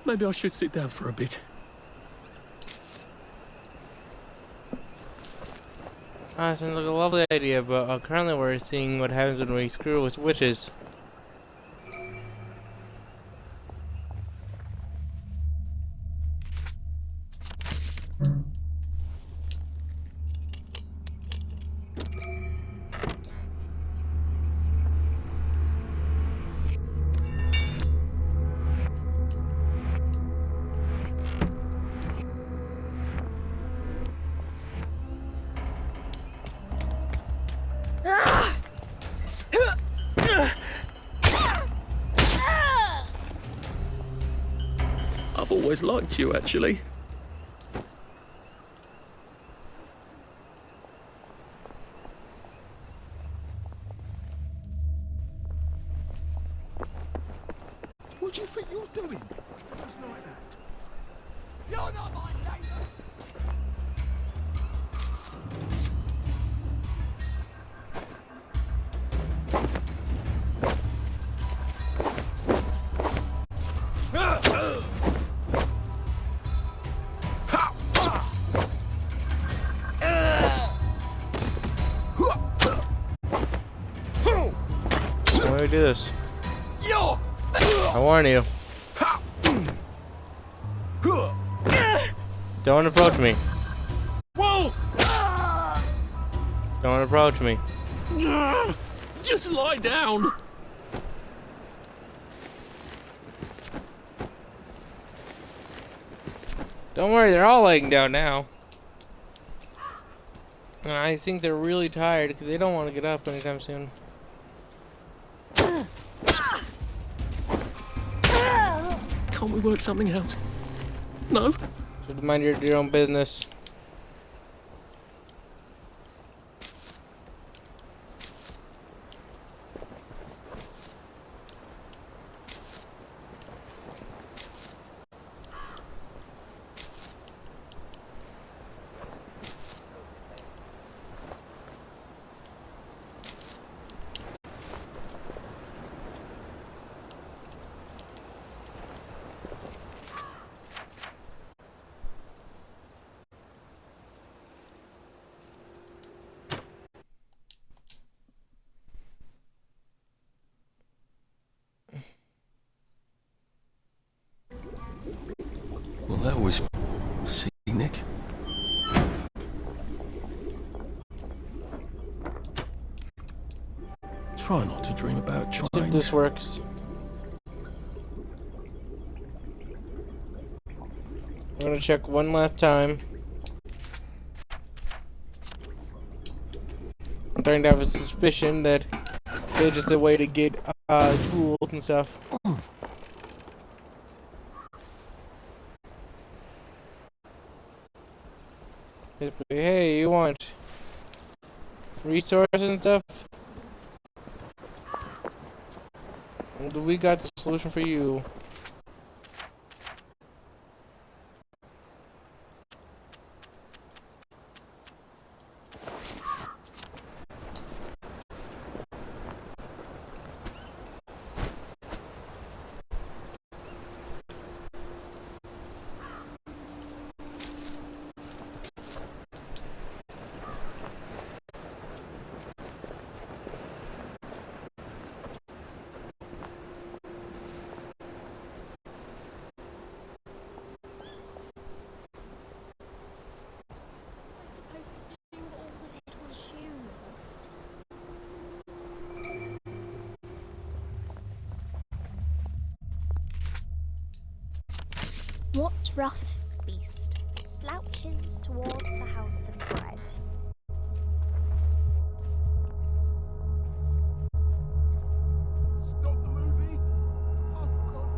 Maybe I should sit down for a bit. Sounds like a lovely idea, but currently we're seeing what happens when we screw with witches. I've always liked you, actually. What do you think you're doing? Just like that. You're not my neighbour! Why do we do this? I warn you. Don't approach me. Don't approach me. Just lie down. Don't worry, they're all laying down now. And I think they're really tired because they don't want to get up anytime soon. Can't we work something out? No? Should mind your own business. Well, that was scenic. Try not to dream about See if trains. this works. I'm gonna check one last time. I'm starting to have a suspicion that they're just a way to get tools and stuff. Hey, you want resources and stuff? Well, we got the solution for you. What rough beast slouches towards the house of bread? Stop the movie! Oh, God.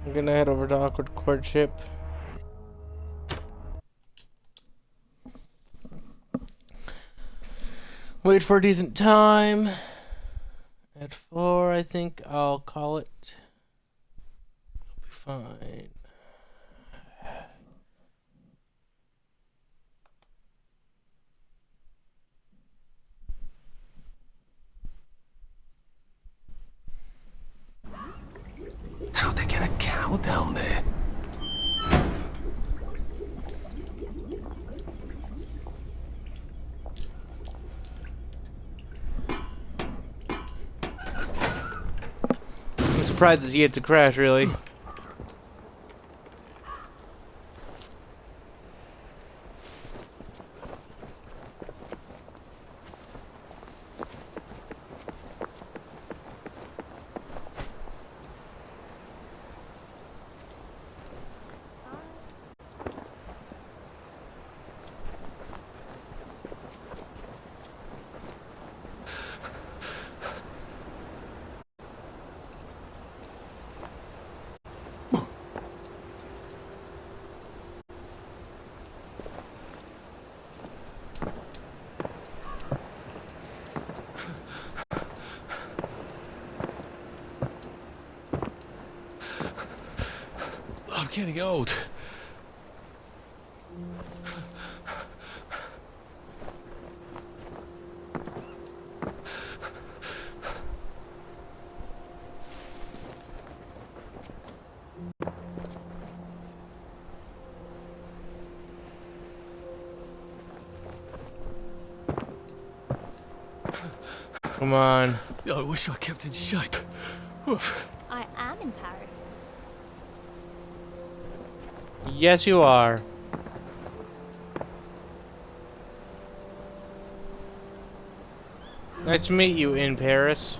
I'm gonna head over to Awkward Courtship. Wait for a decent time. At 4, I think I'll call it. It'll be fine. How'd they get a cow down there? I'm surprised it's yet to crash, really. I'm getting old. Come on. I wish I kept in shape. Oof. I am in Paris. Yes, you are. Nice to meet you in Paris.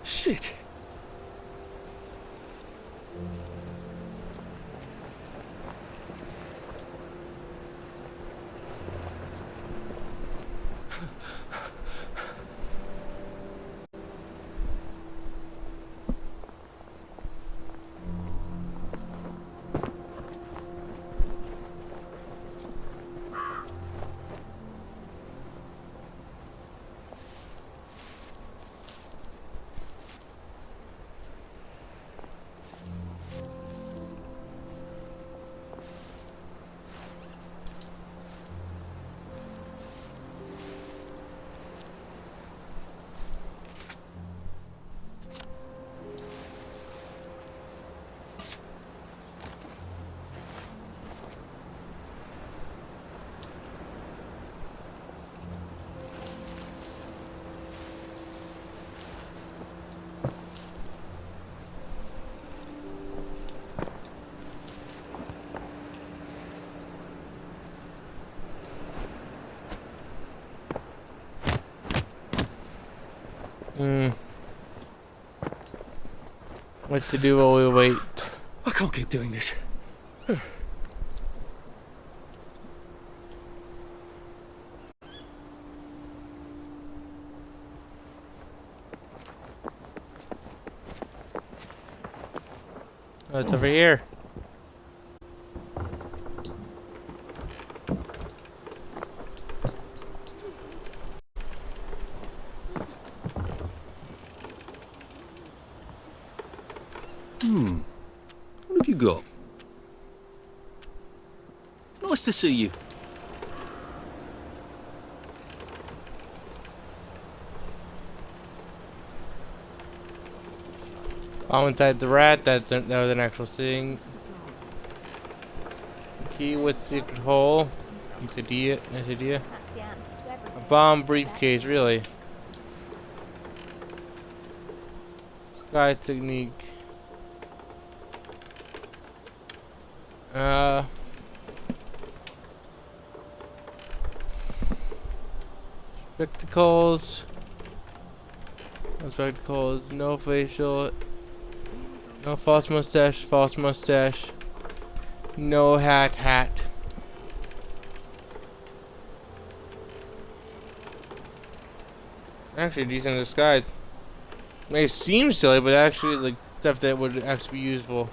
Shit. What to do while we wait? I can't keep doing this. Oh, it's over here. What have you got? Nice to see you. Bomb inside the rat. That was an actual thing. Key with secret hole. Nice idea. Nice idea. A bomb briefcase. Really. Sky technique. Spectacles. No spectacles. No facial. No false mustache. False mustache. No hat. Hat. Actually, decent disguise. May seem silly, but actually, like stuff that would actually be useful.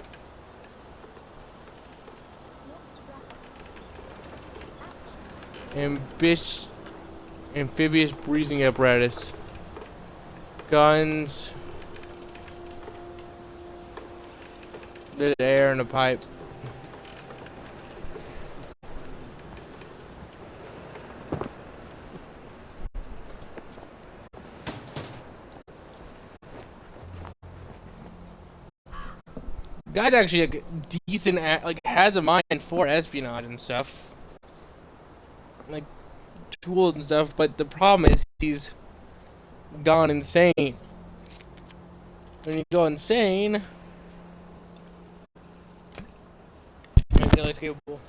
Amphibious breathing apparatus. Guns. There's air in a pipe. Guy's actually like decent at, like, has a mind for espionage and stuff. Like tools and stuff, but the problem is he's gone insane. When you go insane, it's inescapable.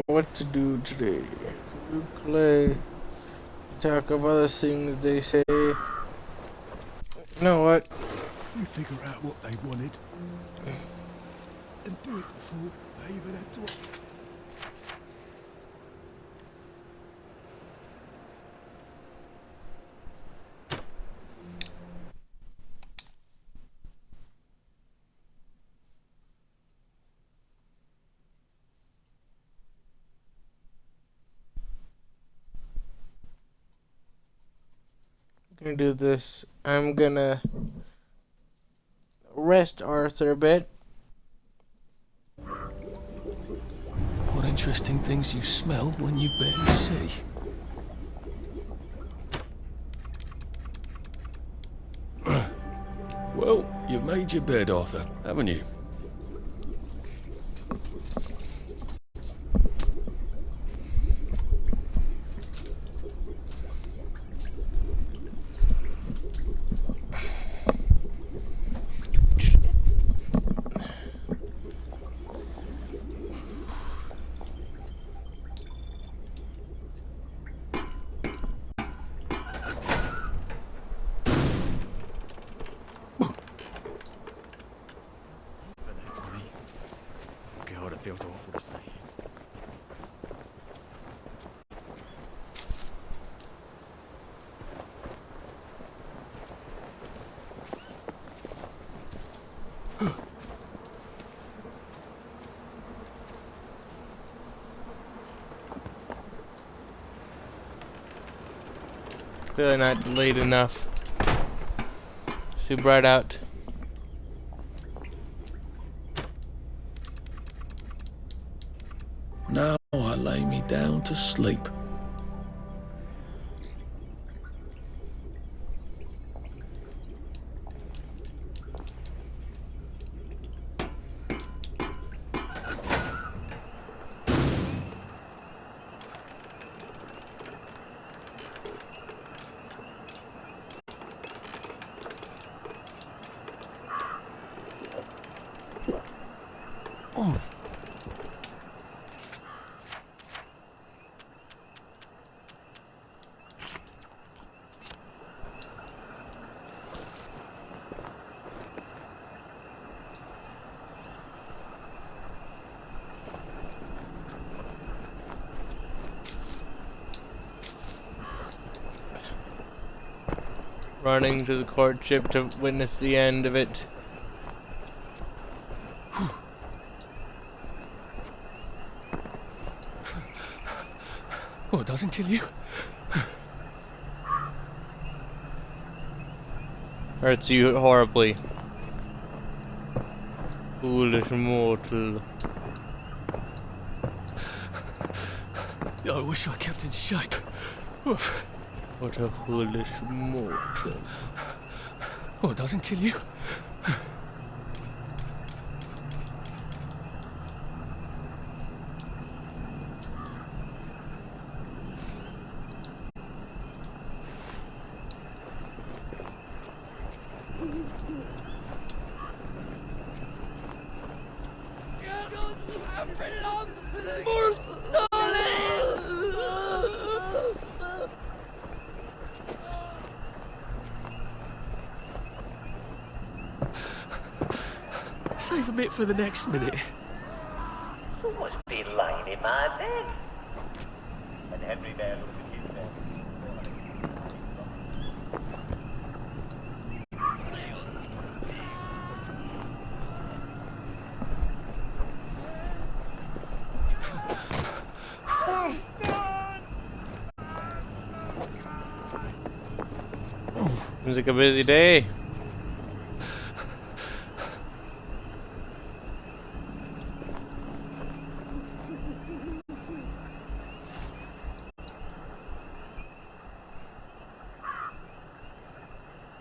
What to do today? Play. Talk of other things they say. You know what? You figure out what they wanted. And do it before they even had to... Gonna do this. I'm gonna rest Arthur a bit. What interesting things you smell when you barely see. Well, you've made your bed, Arthur, haven't you? God, it feels awful to say. Really not late enough. Too bright out. Now I lay me down to sleep. on. Running to the courtship to witness the end of it. Oh, it doesn't kill you. Hurts you horribly. Foolish mortal. I wish I kept in shape. Oof. What a foolish mortal. Oh, it doesn't kill you. Save a bit for the next minute. Who must be lying in my bed? And every man looks at his bed. Seems like a busy day.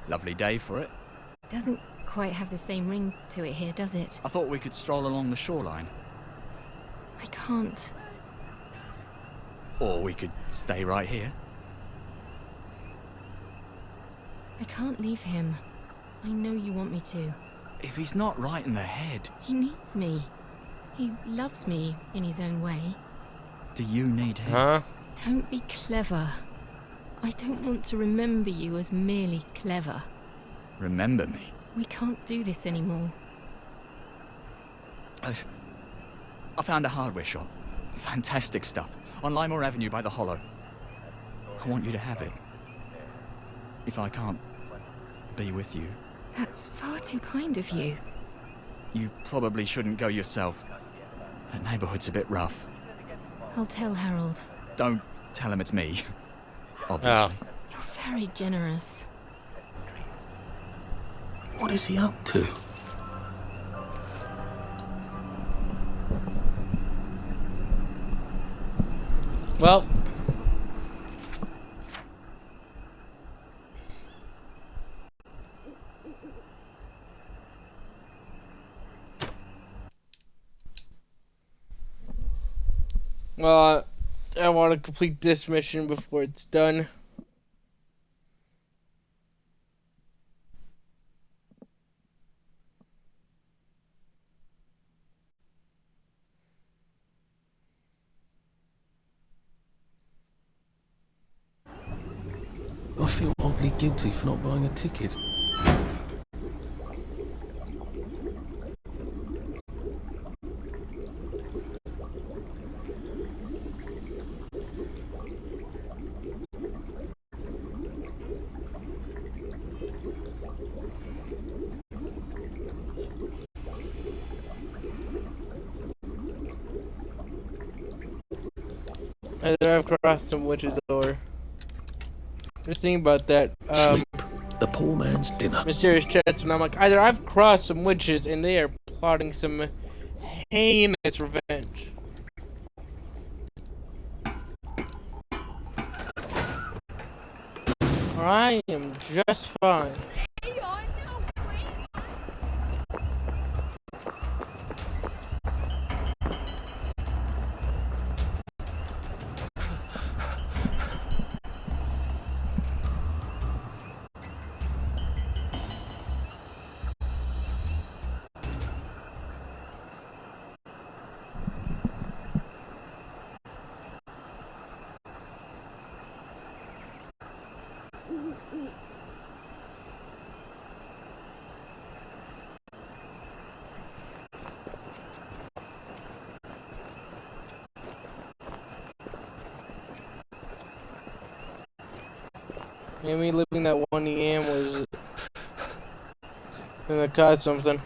Lovely day for it. Doesn't quite have the same ring to it here, does it? I thought we could stroll along the shoreline. I can't. Or we could stay right here. I can't leave him. I know you want me to. If he's not right in the head, He needs me. He loves me in his own way. do you need him? Huh? Don't be clever. I don't want to remember you as merely clever. Remember me? We can't do this anymore. I found a hardware shop. Fantastic stuff. On Limor Avenue by the Hollow. I want you to have it. If I can't be with you, That's far too kind of you. you probably shouldn't go yourself. That neighborhood's a bit rough. I'll tell Harold. Don't tell him it's me. Obviously. You're very generous. What is he up to? Well. Well, I want to complete this mission before it's done. I feel oddly guilty for not buying a ticket. Either I've crossed some witches or... Just thinking about that. Sleep. The poor man's dinner. Mysterious chats, and I'm like, either I've crossed some witches and they are plotting some heinous revenge. Or I am just fine. Maybe living that one EM was gonna cause something.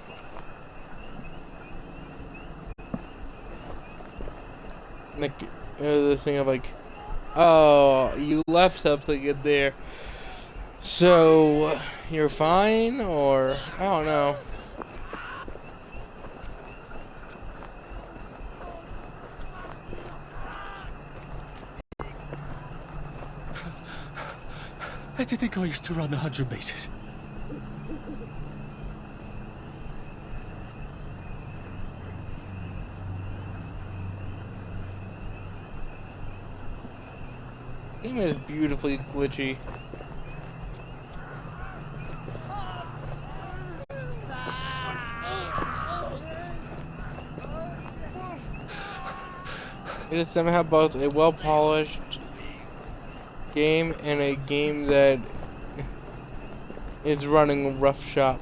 Like, the thing of like, oh, you left something in there, so you're fine, or I don't know. How do you think I used to run 100 meters? Game is beautifully glitchy. It is somehow both a well-polished game and a game that is running roughshod.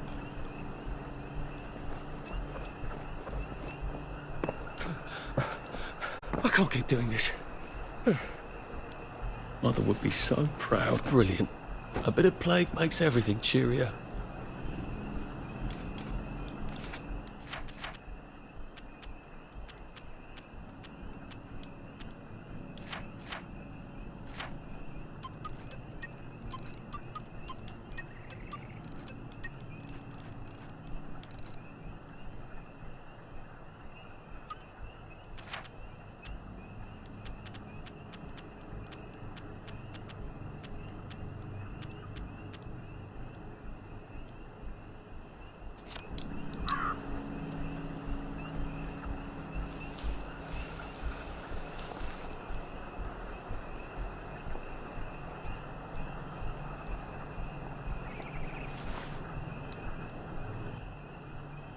I can't keep doing this. Mother would be so proud. Brilliant. A bit of plague makes everything cheerier.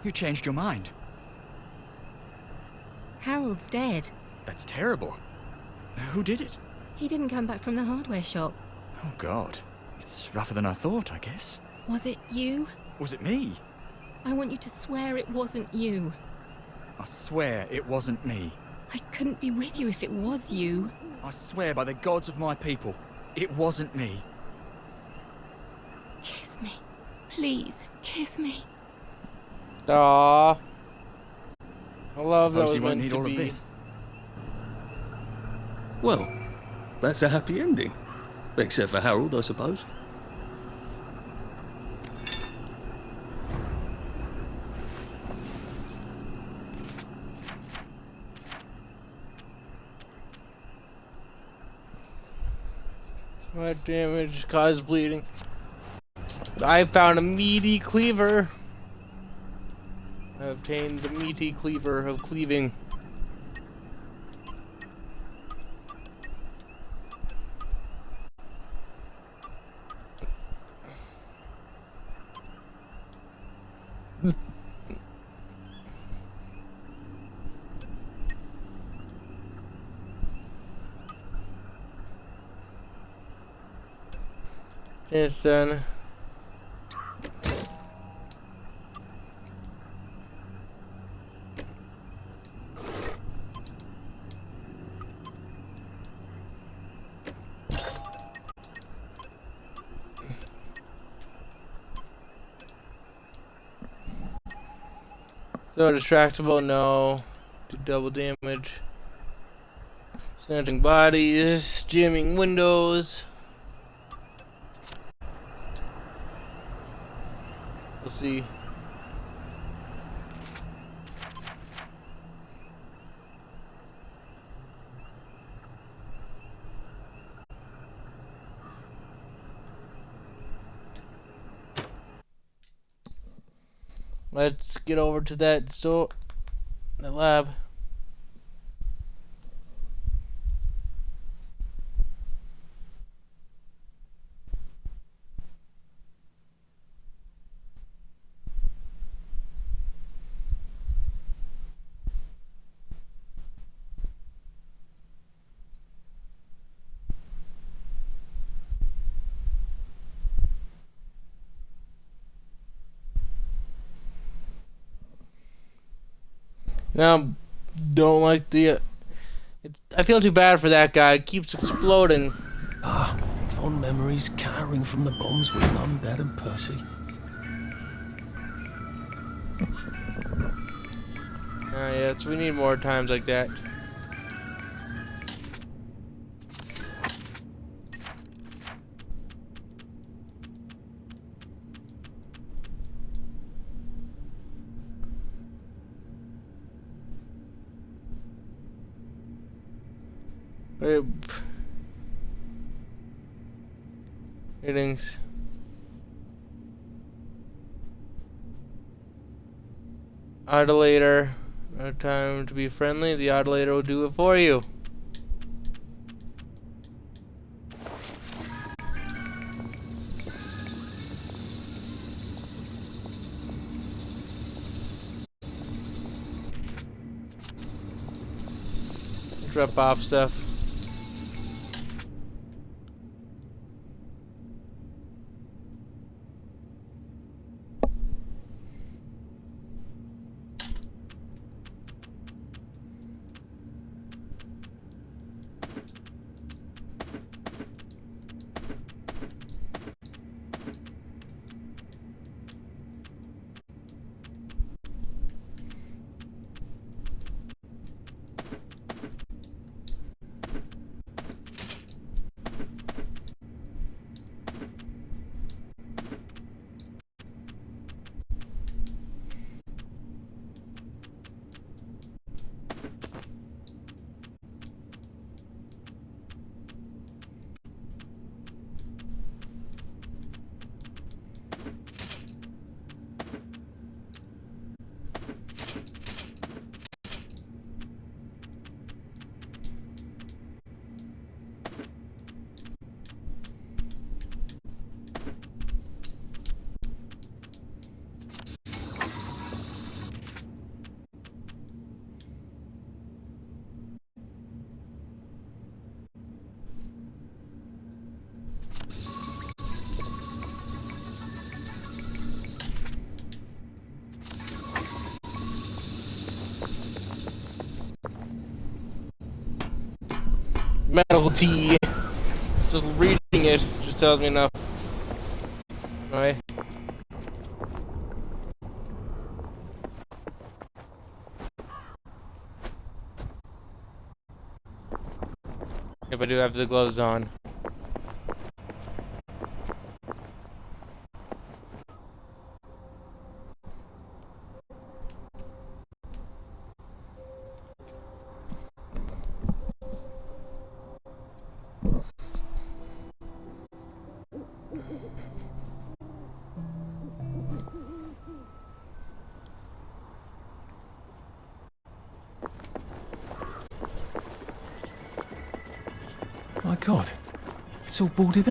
You changed your mind. Harold's dead. That's terrible. Who did it? He didn't come back from the hardware shop. Oh, God. It's rougher than I thought, I guess. Was it you? Was it me? I want you to swear it wasn't you. I swear it wasn't me. I couldn't be with you if it was you. I swear by the gods of my people, it wasn't me. Kiss me. Please, kiss me. Aww. I love Suppose that you was won't meant need to all of be. this. Well, that's a happy ending. Except for Harold, I suppose. What damage caused bleeding? I found a meaty cleaver. I obtained the meaty cleaver of cleaving. It's done. So distractible, no. Do double damage. Snatching bodies, jamming windows. We'll see. Let's get over to that store, the lab. Now, don't like the. I feel too bad for that guy. It keeps exploding. Ah, fond memories cowering from the bombs with Mum, Dad and Percy. Yes, we need more times like that. Wait. Greetings. Idolator. No time to be friendly. The idolator will do it for you. Drop off stuff. Medical tea. Just reading it just tells me enough. Right? If I do have the gloves on. My God, it's all boarded